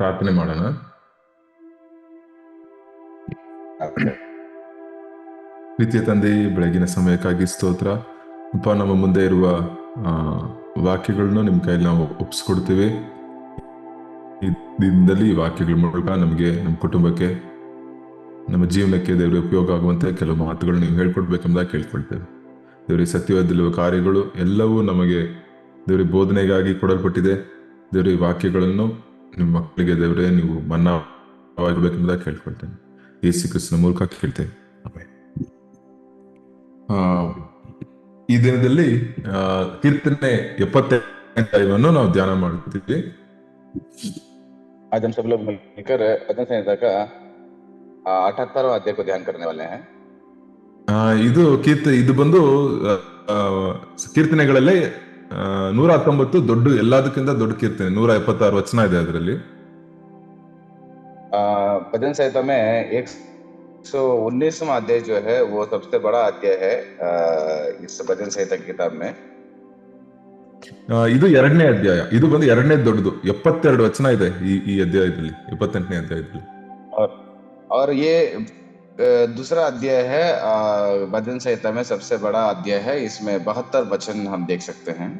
ಪ್ರಾರ್ಥನೆ ಮಾಡೋಣ. ಪ್ರೀತಿಯ ತಂದೆ, ಬೆಳಗಿನ ಸಮಯಕ್ಕಾಗಿ ಸ್ತೋತ್ರ ಅಪ್ಪ. ನಮ್ಮ ಮುಂದೆ ಇರುವ ವಾಕ್ಯಗಳನ್ನು ನಿಮ್ಮ ಕೈಯಲ್ಲಿ ನಾವು ಒಪ್ಪಿಸ್ಕೊಡ್ತೀವಿ. ಈ ದಿನದಲ್ಲಿ ಈ ವಾಕ್ಯಗಳ ಮೂಲಕ ನಮಗೆ, ನಮ್ಮ ಕುಟುಂಬಕ್ಕೆ, ನಮ್ಮ ಜೀವನಕ್ಕೆ ದೇವರಿಗೆ ಉಪಯೋಗ ಆಗುವಂತೆ ಕೆಲವು ಮಾತುಗಳು ನೀವು ಹೇಳ್ಕೊಡ್ಬೇಕೆಂಬುದಾಗಿ ಕೇಳ್ಕೊಳ್ತೇವೆ. ದೇವರಿಗೆ ಸತ್ಯವಾದಲ್ಲಿರುವ ಕಾರ್ಯಗಳು ಎಲ್ಲವೂ ನಮಗೆ ದೇವರಿಗೆ ಬೋಧನೆಗಾಗಿ ಕೊಡಲ್ಪಟ್ಟಿದೆ. ದೇವರಿಗೆ ವಾಕ್ಯಗಳನ್ನು ನಿಮ್ಮ ಮಕ್ಕಳಿಗೆ ದೇವರೇ ನೀವು ಮನ್ನವಾಗಬೇಕೆಂಬುದಾಗಿ ಕೇಳ್ಕೊಳ್ತೇನೆ. ಯೇಸು ಕ್ರಿಸ್ತನ ಮೂಲಕ ಕೇಳ್ತೇವೆ. ಈ ದಿನದಲ್ಲಿ ಕೀರ್ತನೆ 78 ನಾವು ಧ್ಯಾನ ಮಾಡ್ತೀವಿ. आज हम सब लोग मिलकर भजन संहिता का 78वां अध्याय को ध्यान करने वाले हैं. ಇದು ಬಂದು ಕೀರ್ತನೆಗಳಲ್ಲೇ 119 ದೊಡ್ಡ, ಎಲ್ಲದಕ್ಕಿಂತ ದೊಡ್ಡ ಕೀರ್ತನೆ. 176 ವಚನ ಇದೆ ಅದರಲ್ಲಿ. भजन संहिता में 119वां अध्याय जो है वो सबसे बड़ा अध्याय है इस भजन संहिता की किताब में. ಇದು 2ನೇ ಅಧ್ಯಾಯ. ಇದು ಬಂದು 2ನೇ ದೊಡ್ಡದು. 72 ವಚನ ಇದೆ ಈ ಅಧ್ಯಾಯದಲ್ಲಿ, 78ನೇ ಅಧ್ಯಾಯದಲ್ಲಿ. और ये दूसरा अध्याय है भजन संहिता में सबसे बड़ा अध्याय है. इसमें 72 वचन हम देख सकते हैं.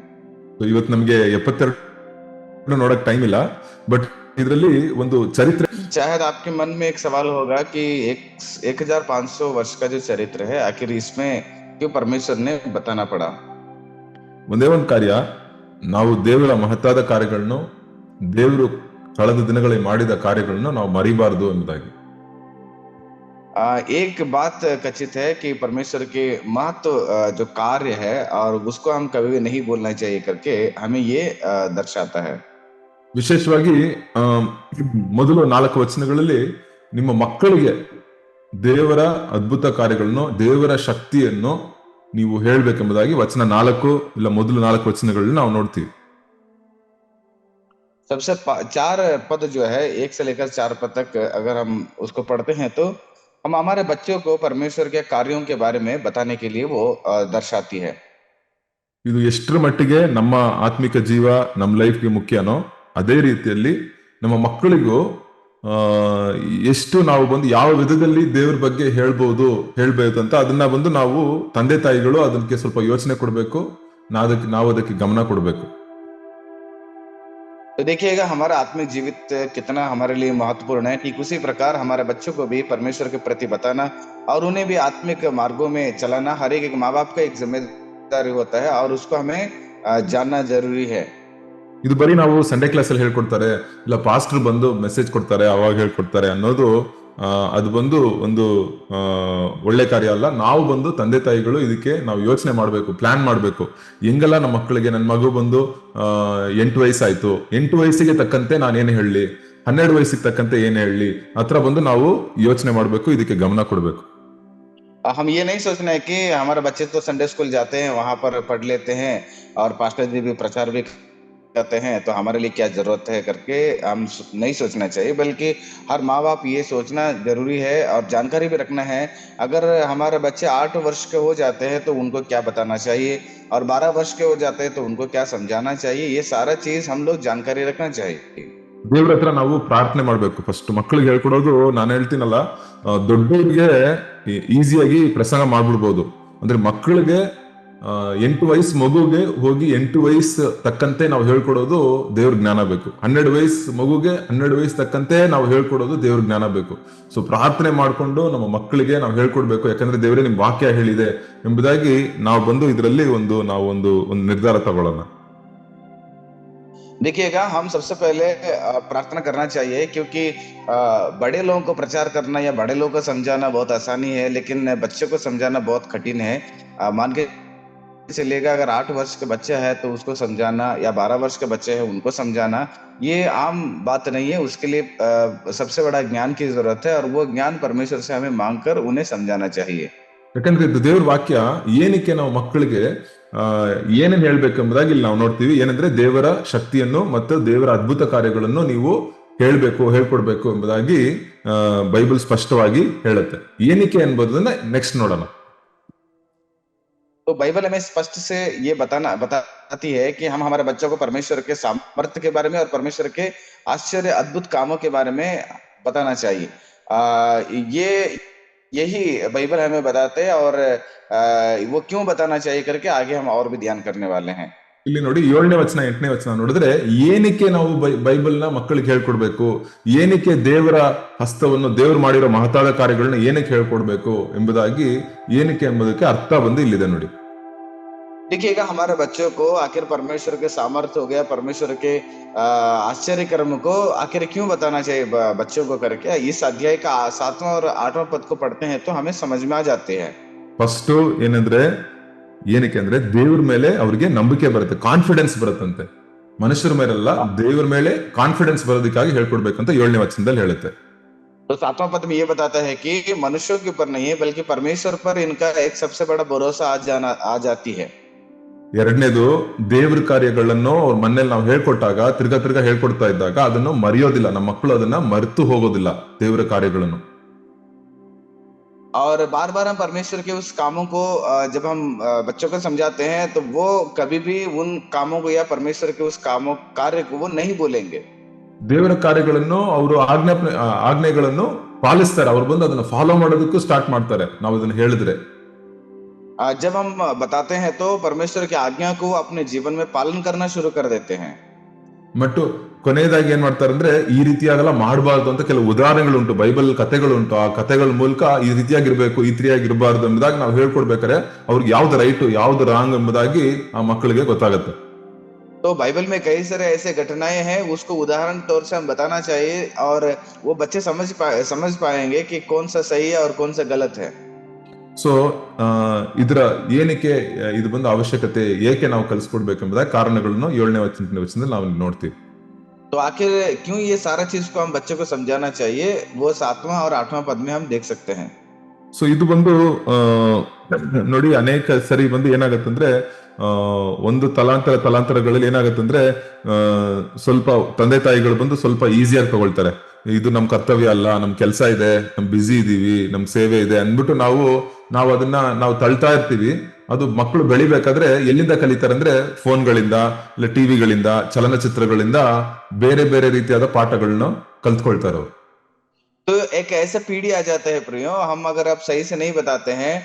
ಇವತ್ತು ನಮಗೆ 72 ನೋಡಕ್ ಟೈಮ್ ಇಲ್ಲ, ಬಟ್ ಇದರಲ್ಲಿ ಒಂದು ಚರಿತ್ರೆ. शायद आपके मन में एक सवाल होगा कि 1500 वर्ष का जो चरित्र है, आखिर इसमें क्यों परमेश्वर ने बताना पड़ा. ಒಂದೇ ಒಂದು ಕಾರ್ಯ, ನಾವು ದೇವರ ಮಹತ್ತಾದ ಕಾರ್ಯಗಳನ್ನು, ದೇವರು ಕಳೆದ ದಿನಗಳಲ್ಲಿ ಮಾಡಿದ ಕಾರ್ಯಗಳನ್ನು ನಾವು ಮರಿಬಾರದು ಎಂಬುದಾಗಿ. एक बात खचित है कि परमेश्वर के महत्व जो कार्य है और उसको हम कभी भी नहीं बोलना चाहिए करके हमें ये दर्शाता है. ವಿಶೇಷವಾಗಿ ಮೊದಲು 4 ವಚನಗಳಲ್ಲಿ ನಿಮ್ಮ ಮಕ್ಕಳಿಗೆ ದೇವರ ಅದ್ಭುತ ಕಾರ್ಯಗಳನ್ನು, ದೇವರ ಶಕ್ತಿಯನ್ನು ನೀವು ಹೇಳ್ಬೇಕೆಂಬುದಾಗಿ ವಚನ 4 ಇಲ್ಲ ಮೊದಲು 4 ವಚನಗಳಲ್ಲಿ ನಾವು ನೋಡ್ತೀವಿ. सबसे 4 पद जो है, 1 से लेकर 4 पद तक अगर हम उसको पढ़ते हैं तो हम हमारे बच्चों को परमेश्वर के कार्यों के बारे में बताने के लिए वो दर्शाती है. ಇದು ಎಷ್ಟರ ಮಟ್ಟಿಗೆ ನಮ್ಮ ಆತ್ಮಿಕ ಜೀವ, ನಮ್ಮ ಲೈಫ್ಗೆ ಮುಖ್ಯನೋ ಅದೇ ರೀತಿಯಲ್ಲಿ ನಮ್ಮ ಮಕ್ಕಳಿಗೂ ಎಷ್ಟು ನಾವು ಬಂದು ಯಾವ ವಿಧದಲ್ಲಿ ದೇವ್ರ ಬಗ್ಗೆ ಹೇಳ್ಬೋದು ಅಂತ ಅದನ್ನ ಬಂದು ನಾವು ತಂದೆ ತಾಯಿಗಳು ಅದಕ್ಕೆ ಸ್ವಲ್ಪ ಯೋಚನೆ ಕೊಡ್ಬೇಕು, ನಾವು ಅದಕ್ಕೆ ಗಮನ ಕೊಡ್ಬೇಕು. तो देखिएगा हमारा आत्मिक जीवित कितना हमारे लिए महत्वपूर्ण है. ठीक उसी प्रकार हमारे बच्चों को भी परमेश्वर के प्रति बताना और उन्हें भी आत्मिक मार्गों में चलाना हर एक माँ बाप का एक जिम्मेदारी होता है और उसको हमें जानना जरूरी है. ಇದು ಬರೀ ನಾವು ಸಂಡೇ ಕ್ಲಾಸ್ ಅಲ್ಲಿ ಹೇಳ್ಕೊಡ್ತಾರೆ, ಇಲ್ಲ ಪಾಸ್ಟರ್ ಬಂದು ಮೆಸೇಜ್ ಕೊಡ್ತಾರೆ ಅವಾಗ ಹೇಳ್ಕೊಡ್ತಾರೆ ಅನ್ನೋದು ಅದು ಬಂದು ಒಂದು ಒಳ್ಳೆ ಕಾರ್ಯ ಅಲ್ಲ. ನಾವು ಬಂದು ತಂದೆ ತಾಯಿಗಳು ಇದಕ್ಕೆ ನಾವು ಯೋಚನೆ ಮಾಡ್ಬೇಕು, ಪ್ಲಾನ್ ಮಾಡ್ಬೇಕು. ಹೆಂಗಲ್ಲ ನಮ್ಮ ಮಕ್ಕಳಿಗೆ, ನನ್ನ ಮಗು ಬಂದು 8 ವಯಸ್ಸಾಯ್ತು, 8 ವಯಸ್ಸಿಗೆ ತಕ್ಕಂತೆ ನಾನೇನು ಹೇಳಲಿ, 12 ವಯಸ್ಸಿಗೆ ತಕ್ಕಂತೆ ಏನ್ ಹೇಳಲಿ, ಹತ್ರ ಬಂದು ನಾವು ಯೋಚನೆ ಮಾಡ್ಬೇಕು, ಇದಕ್ಕೆ ಗಮನ ಕೊಡ್ಬೇಕು. हम ये नहीं सोचना है कि हमारे बच्चे तो संडे स्कूल जाते हैं, वहां पर पढ़ लेते हैं और पास्टर जी भी प्रचार भी करते हैं, तो हमारे लिए क्या जरूरत है करके हम नहीं सोचना चाहिए. बल्कि हर माँ बाप ये सोचना जरूरी है और जानकारी भी रखना है. अगर हमारे बच्चे 8 वर्ष के हो जाते हैं तो उनको क्या बताना चाहिए और 12 वर्ष के हो जाते हैं तो उनको क्या समझाना चाहिए, ये सारा चीज हम लोग जानकारी रखना चाहिए. ದೇವ್ರ ಹತ್ರ ನಾವು ಪ್ರಾರ್ಥನೆ ಮಾಡ್ಬೇಕು. ಫಸ್ಟ್ ಮಕ್ಕಳಿಗೆ ಹೇಳ್ಕೊಡೋದು, ನಾನು ಹೇಳ್ತೀನಲ್ಲ, ದೊಡ್ಡವ್ರಿಗೆ ಈಸಿಯಾಗಿ ಪ್ರಸಂಗ ಮಾಡ್ಬಿಡ್ಬೋದು. ಅಂದ್ರೆ ಮಕ್ಕಳಿಗೆ 8 ವಯಸ್ಸು ಮಗುಗೆ ಹೋಗಿ 8 ವಯಸ್ಸು ತಕ್ಕಂತೆ ನಾವು ಹೇಳ್ಕೊಡೋದು ದೇವ್ರ ಜ್ಞಾನ ಬೇಕು. 12 ವಯಸ್ಸು ಮಗುಗೆ 12 ವಯಸ್ಸು ತಕ್ಕಂತೆ ನಾವು ಹೇಳ್ಕೊಡೋದು ದೇವ್ರ ಜ್ಞಾನ ಬೇಕು. ಸೊ ಪ್ರಾರ್ಥನೆ ಮಾಡ್ಕೊಂಡು ನಮ್ಮ ಮಕ್ಕಳಿಗೆ ನಾವು ಹೇಳ್ಕೊಡ್ಬೇಕು. ಯಾಕಂದ್ರೆ ದೇವರೇ ನಿಮ್ ವಾಕ್ಯ ಹೇಳಿದೆ ಎಂಬುದಾಗಿ ನಾವು ಬಂದು ಇದರಲ್ಲಿ ನಾವು ಒಂದು ನಿರ್ಧಾರ ತಗೊಳ್ಳೋಣ. देखिएगा हम सबसे पहले प्रार्थना करना चाहिए, क्योंकि बड़े लोगों को प्रचार करना या बड़े लोगों को समझाना बहुत आसानी है, लेकिन बच्चों को समझाना बहुत कठिन है. मान के चलिएगा अगर 8 वर्ष के बच्चा है तो उसको समझाना, या 12 वर्ष के बच्चे हैं उनको समझाना, ये आम बात नहीं है. उसके लिए सबसे बड़ा ज्ञान की जरूरत है और वो ज्ञान परमेश्वर से हमें मांग कर उन्हें समझाना चाहिए. ಯಾಕಂದ್ರೆ ಇದು ದೇವ್ರ ವಾಕ್ಯ. ಏನಕ್ಕೆ ನಾವು ಮಕ್ಕಳಿಗೆ ಏನೇನ್ ಹೇಳ್ಬೇಕೆಂಬುದಾಗಿ ಇಲ್ಲಿ ನಾವು ನೋಡ್ತೀವಿ. ಏನಂದ್ರೆ ದೇವರ ಶಕ್ತಿಯನ್ನು ಮತ್ತು ದೇವರ ಅದ್ಭುತ ಕಾರ್ಯಗಳನ್ನು ನೀವು ಹೇಳ್ಕೊಡ್ಬೇಕು ಎಂಬುದಾಗಿ ಬೈಬಲ್ ಸ್ಪಷ್ಟವಾಗಿ ಹೇಳುತ್ತೆ. ಏನಕ್ಕೆ ಎಂಬುದನ್ನ ನೆಕ್ಸ್ಟ್ ನೋಡೋಣ. तो बाइबल हमें स्पष्ट से ये बताती है कि हम हमारे बच्चों को परमेश्वर के सामर्थ्य के बारे में और परमेश्वर के आश्चर्य अद्भुत कामों के बारे में बताना चाहिए। ये यही बाइबल हमें बताते हैं, और वो क्यों बताना चाहिए करके आगे हम और भी ध्यान करने वाले हैं। ಇಲ್ಲಿ ನೋಡಿ 7ನೇ ವಚನ 8ನೇ ವಚನ ನೋಡಿದ್ರೆ ಏನಕ್ಕೆ ನಾವು ಬೈಬಲ್ನ ಮಕ್ಕಳಿಗೆ ಹೇಳ್ಕೊಡ್ಬೇಕು, ಏನಕ್ಕೆ ದೇವರ ಹಸ್ತವನ್ನು ದೇವರು ಮಾಡಿರೋ ಮಹತ್ತಾದ ಕಾರ್ಯಗಳನ್ನ ಏನಕ್ಕೆ ಹೇಳ್ಕೊಡ್ಬೇಕು ಎಂಬುದಾಗಿ, ಏನಕ್ಕೆ ಎಂಬುದಕ್ಕೆ ಅರ್ಥ ಬಂದು ಇಲ್ಲಿದೆ ನೋಡಿ. देखिएगा, हमारे बच्चों को आखिर परमेश्वर के सामर्थ्य हो गया, परमेश्वर के आश्चर्य कर्म को आखिर क्यों बताना चाहिए बच्चों को करके, इस अध्याय का 7वां और 8वां पद को पढ़ते हैं तो हमें समझ में आ जाते हैं। ಫಸ್ಟ್ ಏನಂದ್ರೆ, ಏನಕ್ಕೆ ಅಂದ್ರೆ ದೇವ್ರ ಮೇಲೆ ಅವ್ರಿಗೆ ನಂಬಿಕೆ ಬರುತ್ತೆ, ಕಾನ್ಫಿಡೆನ್ಸ್ ಬರುತ್ತಂತೆ. ಮನುಷ್ಯರ ಮೇಲೆಲ್ಲ ದೇವ್ರ ಮೇಲೆ ಕಾನ್ಫಿಡೆನ್ಸ್ ಬರೋದಕ್ಕಾಗಿ ಹೇಳ್ಕೊಡ್ಬೇಕಂತ 7ನೇ ವಚನದಲ್ಲಿ ಹೇಳುತ್ತೆ. तो 7वां पद में ये बताता है कि मनुष्यों के ऊपर नहीं है बल्कि परमेश्वर पर इनका एक सबसे बड़ा भरोसा आ जाती है। ಎರಡನೇದು, ದೇವ್ರ ಕಾರ್ಯಗಳನ್ನು ಅವ್ರ ಮನೇಲಿ ನಾವು ಹೇಳ್ಕೊಟ್ಟಾಗ ತಿರ್ಗಾ ಹೇಳ್ಕೊಡ್ತಾ ಇದ್ದಾಗ ಅದನ್ನು ಮರೆಯೋದಿಲ್ಲ, ನಮ್ಮ ಮಕ್ಕಳು ಅದನ್ನ ಮರೆತು ಹೋಗೋದಿಲ್ಲ ದೇವರ ಕಾರ್ಯಗಳನ್ನು. और बार बार हम परमेश्वर के उस कामों को जब हम बच्चों को समझाते हैं तो वो कभी भी उन कामों को या परमेश्वर के उस कार्य को वो नहीं बोलेंगे। ದೇವರ ಕಾರ್ಯಗಳನ್ನು ಅವರು ಆಜ್ಞೆಗಳನ್ನು ಪಾಲಿಸ್ತಾರೆ, ಅವ್ರು ಬಂದು ಅದನ್ನ ಫಾಲೋ ಮಾಡೋದಕ್ಕೂ ಸ್ಟಾರ್ಟ್ ಮಾಡ್ತಾರೆ ನಾವು ಅದನ್ನ ಹೇಳಿದ್ರೆ. जब हम बताते हैं तो परमेश्वर की आज्ञा को अपने जीवन में पालन करना शुरू कर देते हैं। ಮತ್ತು ಕೊನೆಯದಾಗಿ ಏನ್ ಮಾಡ್ತಾರೆ ಅಂದ್ರೆ, ಈ ರೀತಿಯಾಗೆಲ್ಲ ಮಾಡಬಾರ್ದು ಅಂತ ಕೆಲವು ಉದಾಹರಣೆಗಳುಂಟು, ಬೈಬಲ್ ಕಥೆಗಳುಂಟು. ಆ ಕಥೆಗಳ ಮೂಲಕ ಈ ರೀತಿಯಾಗಿರ್ಬೇಕು, ಈ ರೀತಿಯಾಗಿರ್ಬಾರ್ದು ಎಂಬುದಾಗಿ ನಾವು ಹೇಳ್ಕೊಡ್ಬೇಕಾದ್ರೆ ಅವ್ರಿಗೆ ಯಾವ್ದು ರೈಟು ಯಾವ್ದು ರಾಂಗ್ ಎಂಬುದಾಗಿ ಆ ಮಕ್ಕಳಿಗೆ ಗೊತ್ತಾಗುತ್ತೆ. तो बाइबल में कई सारे ऐसे घटनाएं हैं, उसको उदाहरण तौर से हम बताना चाहिए और वो बच्चे समझ पाएंगे कि कौन सा सही है और कौन सा गलत है। ಸೊ ಇದರ ಏನಕ್ಕೆ ಇದು ಬಂದ ಅವಶ್ಯಕತೆ, ಏಕೆ ನಾವು ಕಲಿಸ್ಕೊಡ್ಬೇಕೆಂಬುದಾಗಿ ಕಾರಣಗಳನ್ನು 7ನೇ ವಚನದಲ್ಲಿ ನಾವು ನೋಡ್ತೀವಿ. तो आखिर क्यों ये सारा चीज को हम बच्चों को समझाना चाहिए, वो 7वां और 8वां पद में हम देख सकते हैं। ಸೊ ಇದು ಬಂದು ನೋಡಿ, ಅನೇಕ ಸರಿ ಬಂದು ಏನಾಗತ್ತಂದ್ರೆ, ಒಂದು ತಲಾಂತರಗಳಲ್ಲಿ ಏನಾಗತ್ತಂದ್ರೆ, ಸ್ವಲ್ಪ ತಂದೆ ತಾಯಿಗಳು ಬಂದು ಸ್ವಲ್ಪ ಈಸಿಯಾಗಿ ತಗೊಳ್ತಾರೆ. ಇದು ನಮ್ ಕರ್ತವ್ಯ ಅಲ್ಲ, ನಮ್ ಕೆಲಸ ಇದೆ, ನಮ್ ಬ್ಯುಸಿ ಇದೀವಿ, ನಮ್ ಸೇವೆ ಇದೆ ಅಂದ್ಬಿಟ್ಟು ನಾವು ಅದನ್ನ ತಳ್ತಾ ಇರ್ತೀವಿ. ಅದು ಮಕ್ಕಳು ಬೆಳಿಬೇಕಾದ್ರೆ ಎಲ್ಲಿಂದ ಕಲಿತಾರೆ ಅಂದ್ರೆ, ಫೋನ್ಗಳಿಂದ, ಇಲ್ಲ ಟಿವಿಗಳಿಂದ, ಚಲನಚಿತ್ರಗಳಿಂದ ಬೇರೆ ಬೇರೆ ರೀತಿಯಾದ ಪಾಠಗಳನ್ನ ಕಲ್ತ್ಕೊಳ್ತಾರೆ ಅವರು. तो एक ऐसा पीढ़ी आ जाता है प्रियो, हम अगर आप सही से नहीं बताते हैं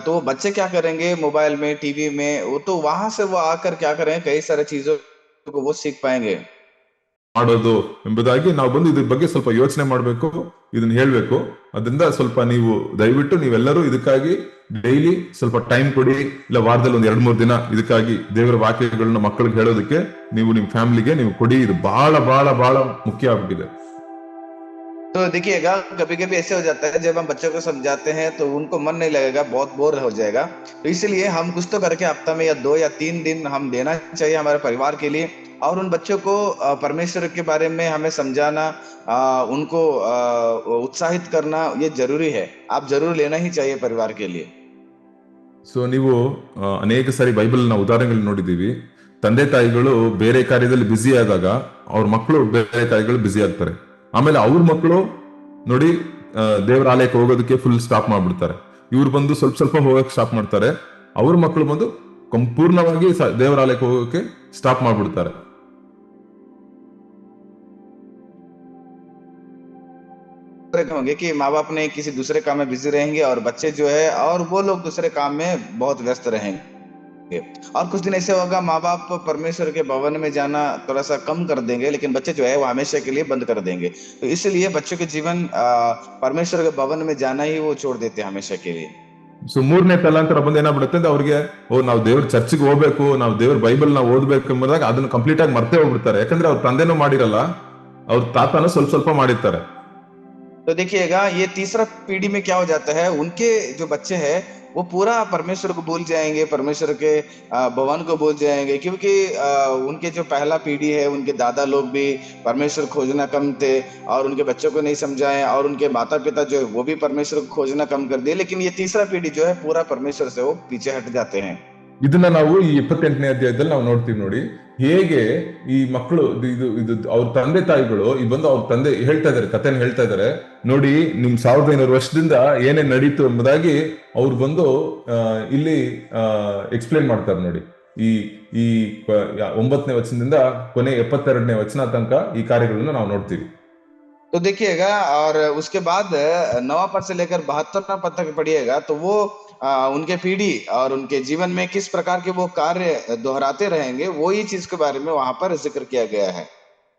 तो बच्चे क्या करेंगे, मोबाइल में टीवी में, वो तो वहां से वो आकर क्या करेंगे, कई सारे चीजों को वो सीख पाएंगे। ಮಾಡೋದು ಎಂಬುದಾಗಿ ನಾವು ಬಂದು ಇದ್ರ ಬಗ್ಗೆ ಸ್ವಲ್ಪ ಯೋಚನೆ ಮಾಡಬೇಕು, ಇದನ್ನ ಹೇಳ್ಬೇಕು. ಅದರಿಂದ ಸ್ವಲ್ಪ ನೀವು ದಯವಿಟ್ಟು ನೀವೆಲ್ಲರೂ ಇದಕ್ಕಾಗಿ ಡೈಲಿ ಸ್ವಲ್ಪ ಟೈಮ್ ಕೊಡಿ, ಇಲ್ಲ ವಾರದಲ್ಲಿ ಒಂದ್ 2-3 ದಿನ ಇದಕ್ಕಾಗಿ ದೇವರ ವಾಕ್ಯಗಳನ್ನ ಮಕ್ಕಳಿಗೆ ಹೇಳೋದಕ್ಕೆ ನೀವು ನಿಮ್ ಫ್ಯಾಮಿಲಿಗೆ ನೀವು ಕೊಡಿ. ಇದು ಬಹಳ ಬಹಳ ಬಹಳ ಮುಖ್ಯ ಆಗ್ಬಿಟ್ಟಿದೆ. तो देखिएगा, कभी कभी ऐसे हो जाता है जब हम बच्चों को समझाते हैं तो उनको मन नहीं लगेगा, बहुत बोर हो जाएगा। तो इसलिए हम कुछ तो करके हफ्ता में या 2 या 3 दिन हम देना चाहिए हमारे परिवार के लिए, और उन बच्चों को परमेश्वर के बारे में हमें समझाना, उनको उत्साहित करना ये जरूरी है। आप जरूर लेना ही चाहिए परिवार के लिए। ಸೊ ನೀವು ಅನೇಕ ಸಾರಿ ಬೈಬಲ್ನ ಉದಾಹರಣೆಗಳು ನೋಡಿದೀವಿ. ತಂದೆ ತಾಯಿಗಳು ಬೇರೆ ಕಾರ್ಯದಲ್ಲಿ ಬ್ಯುಸಿ ಆದಾಗ ಅವ್ರ ಮಕ್ಕಳು ಬೇರೆ ಕಾರ್ಯಗಳು ಬ್ಯುಸಿ ಆಗ್ತಾರೆ. ಆಮೇಲೆ ಅವ್ರ ಮಕ್ಕಳು ನೋಡಿ ದೇವರ ಆಲಯಕ್ಕೆ ಹೋಗೋದಕ್ಕೆ ಫುಲ್ ಸ್ಟಾಪ್ ಮಾಡ್ಬಿಡ್ತಾರೆ. ಇವ್ರು ಬಂದು ಸ್ವಲ್ಪ ಹೋಗಕ್ಕೆ ಸ್ಟಾಪ್ ಮಾಡ್ತಾರೆ. ಅವ್ರ ಮಕ್ಕಳು ಬಂದು ಸಂಪೂರ್ಣವಾಗಿ ದೇವರ ಆಲಯಕ್ಕೆ ಹೋಗೋಕೆ ಸ್ಟಾಪ್ ಮಾಡ್ಬಿಡ್ತಾರೆ. होंगे कि माँ बाप ने किसी दूसरे काम में बिजी रहेंगे और बच्चे जो है और वो लोग दूसरे काम में बहुत व्यस्त रहेंगे। और कुछ दिन ऐसे होगा, माँ बाप परमेश्वर के भवन में जाना थोड़ा सा कम कर देंगे, लेकिन बच्चे जो है वो हमेशा के लिए बंद कर देंगे। तो इसलिए बच्चों के जीवन परमेश्वर के भवन में जाना ही वो छोड़ देते हैं हमेशा के लिए। ಸೊ 3ನೇ ತಲಾಂತರ ಬಂದು ಏನಾಗ್ಬಿಡುತ್ತೆ ಅಂದ್ರೆ, ಅವ್ರಿಗೆ ನಾವು ದೇವ್ರ ಚರ್ಚ್ಗೆ ಹೋಗ್ಬೇಕು, ನಾವು ದೇವ್ರ ಬೈಬಲ್ ನಾವು ಓದ್ಬೇಕು ಎಂಬುದಾಗ ಅದನ್ನ ಕಂಪ್ಲೀಟ್ ಆಗಿ ಮರ್ತೇ ಹೋಗ್ಬಿಡ್ತಾರೆ. ಯಾಕಂದ್ರೆ ಅವ್ರ ತಂದೆನೂ ಮಾಡಿರಲ್ಲ, ಅವ್ರ ತಾತನೂ ಸ್ವಲ್ಪ ಮಾಡಿರ್ತಾರೆ. तो देखिएगा, ये तीसरा पीढ़ी में क्या हो जाता है, उनके जो बच्चे हैं वो पूरा परमेश्वर को भूल जाएंगे, परमेश्वर के भवन को भूल जाएंगे, क्योंकि उनके जो पहला पीढ़ी है, उनके दादा लोग भी परमेश्वर खोजना कम थे और उनके बच्चों को नहीं समझाए, और उनके माता पिता जो है वो भी परमेश्वर को खोजना कम कर दिए। लेकिन ये तीसरा पीढ़ी जो है पूरा परमेश्वर से वो पीछे हट जाते हैं। ಇದನ್ನ ನಾವು ಈ 28ನೇ ಅಧ್ಯಾಯದಲ್ಲಿ ನಾವು ನೋಡ್ತೀವಿ ನೋಡಿ, ಹೇಗೆ ಈ ಮಕ್ಕಳು ಇದು ಇದು ಅವ್ರ ತಂದೆ ತಾಯಿಗಳು ಈ ಬಂದು ಅವ್ರ ತಂದೆ ಹೇಳ್ತಾ ಇದಾರೆ, ಕಥೆನ ಹೇಳ್ತಾ ಇದಾರೆ ನೋಡಿ, ನಿಮ್ 1500 ವರ್ಷದಿಂದ ಏನೇನ್ ನಡೀತು ಎಂಬುದಾಗಿ ಅವ್ರು ಬಂದು ಇಲ್ಲಿ ಎಕ್ಸ್ಪ್ಲೇನ್ ಮಾಡ್ತಾರೆ ನೋಡಿ. ಈ ಈ 9ನೇ ವಚನದಿಂದ ಕೊನೆ 72ನೇ ವಚನ ತನಕ ಈ ಕಾರ್ಯಗಳನ್ನ ನಾವು ನೋಡ್ತೀವಿ. तो देखिएगा, और उसके बाद 9वां पद से लेकर 72वां पद तक पढ़िएगा तो वो उनके पीढ़ी और उनके जीवन में किस प्रकार के वो कार्य दोहराते रहेंगे, वही चीज के बारे में वहां पर जिक्र किया गया है.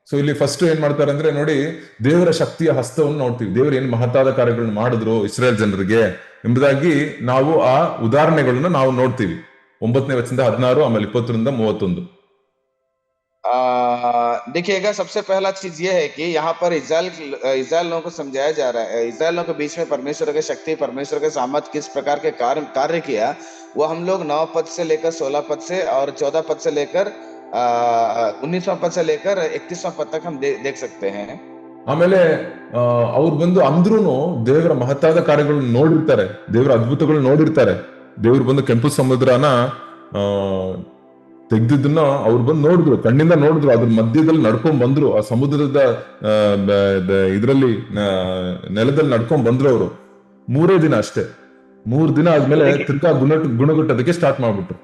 ಸೊ ಇಲ್ಲಿ ಫಸ್ಟ್ ಏನ್ ಮಾಡ್ತಾರೆ ಅಂದ್ರೆ ನೋಡಿ, ದೇವರ ಶಕ್ತಿಯ ಹಸ್ತವನ್ನು ನೋಡ್ತೀವಿ. ದೇವರು ಏನ್ ಮಹತ್ತಾದ ಕಾರ್ಯಗಳನ್ನು ಮಾಡಿದ್ರು ಇಸ್ರೇಲ್ ಜನರಿಗೆ ಎಂಬುದಾಗಿ ನಾವು ಆ ಉದಾಹರಣೆಗಳನ್ನ ನಾವು ನೋಡ್ತೀವಿ. 9ನೇ ವಚನದಿಂದ 16, ಆಮೇಲೆ 20ರಿಂದ 31. देखिएगा, सबसे पहला चीज ये है कि यहाँ पर इस्राएल लोगों को समझाया जा रहा है, इस्राएल लोगों के बीच में परमेश्वर की शक्ति, परमेश्वर के सामर्थ किस प्रकार के कार्य किया, वो हम लोग 9 पद से लेकर 16 पद से और 14 पद से लेकर 19वां पद से लेकर 31वां पद तक हम देख सकते हैं. ಆಮೇಲೆ ಅವ್ರು ಬಂದು ಅಂದ್ರೂನು ದೇವರ ಮಹತ್ತಾದ ಕಾರ್ಯಗಳನ್ನ ನೋಡಿರ್ತಾರೆ, ದೇವರ ಅದ್ಭುತಗಳನ್ನ ನೋಡಿರ್ತಾರೆ. ದೇವ್ರು ಬಂದು ಕೆಂಪು ಸಮುದ್ರನ ತೆಗ್ದಿದ್ದನ್ನ ಅವ್ರು ಬಂದು ನೋಡಿದ್ರು, ಕಣ್ಣಿಂದ ನೋಡಿದ್ರು, ಅದ್ರ ಮಧ್ಯದಲ್ಲಿ ನಡ್ಕೊಂಡ್ ಬಂದ್ರು, ಆ ಸಮುದ್ರದ ಇದ್ರಲ್ಲಿ ನೆಲದಲ್ಲಿ ನಡ್ಕೊಂಡ್ ಬಂದ್ರು ಅವರು. 3 ದಿನ ಅಷ್ಟೇ, 3 ದಿನ ಆದ್ಮೇಲೆ ತಿರ್ಗಾ ಗುಣಗುಟ್ಟೋದಕ್ಕೆ ಸ್ಟಾರ್ಟ್ ಮಾಡ್ಬಿಟ್ರು.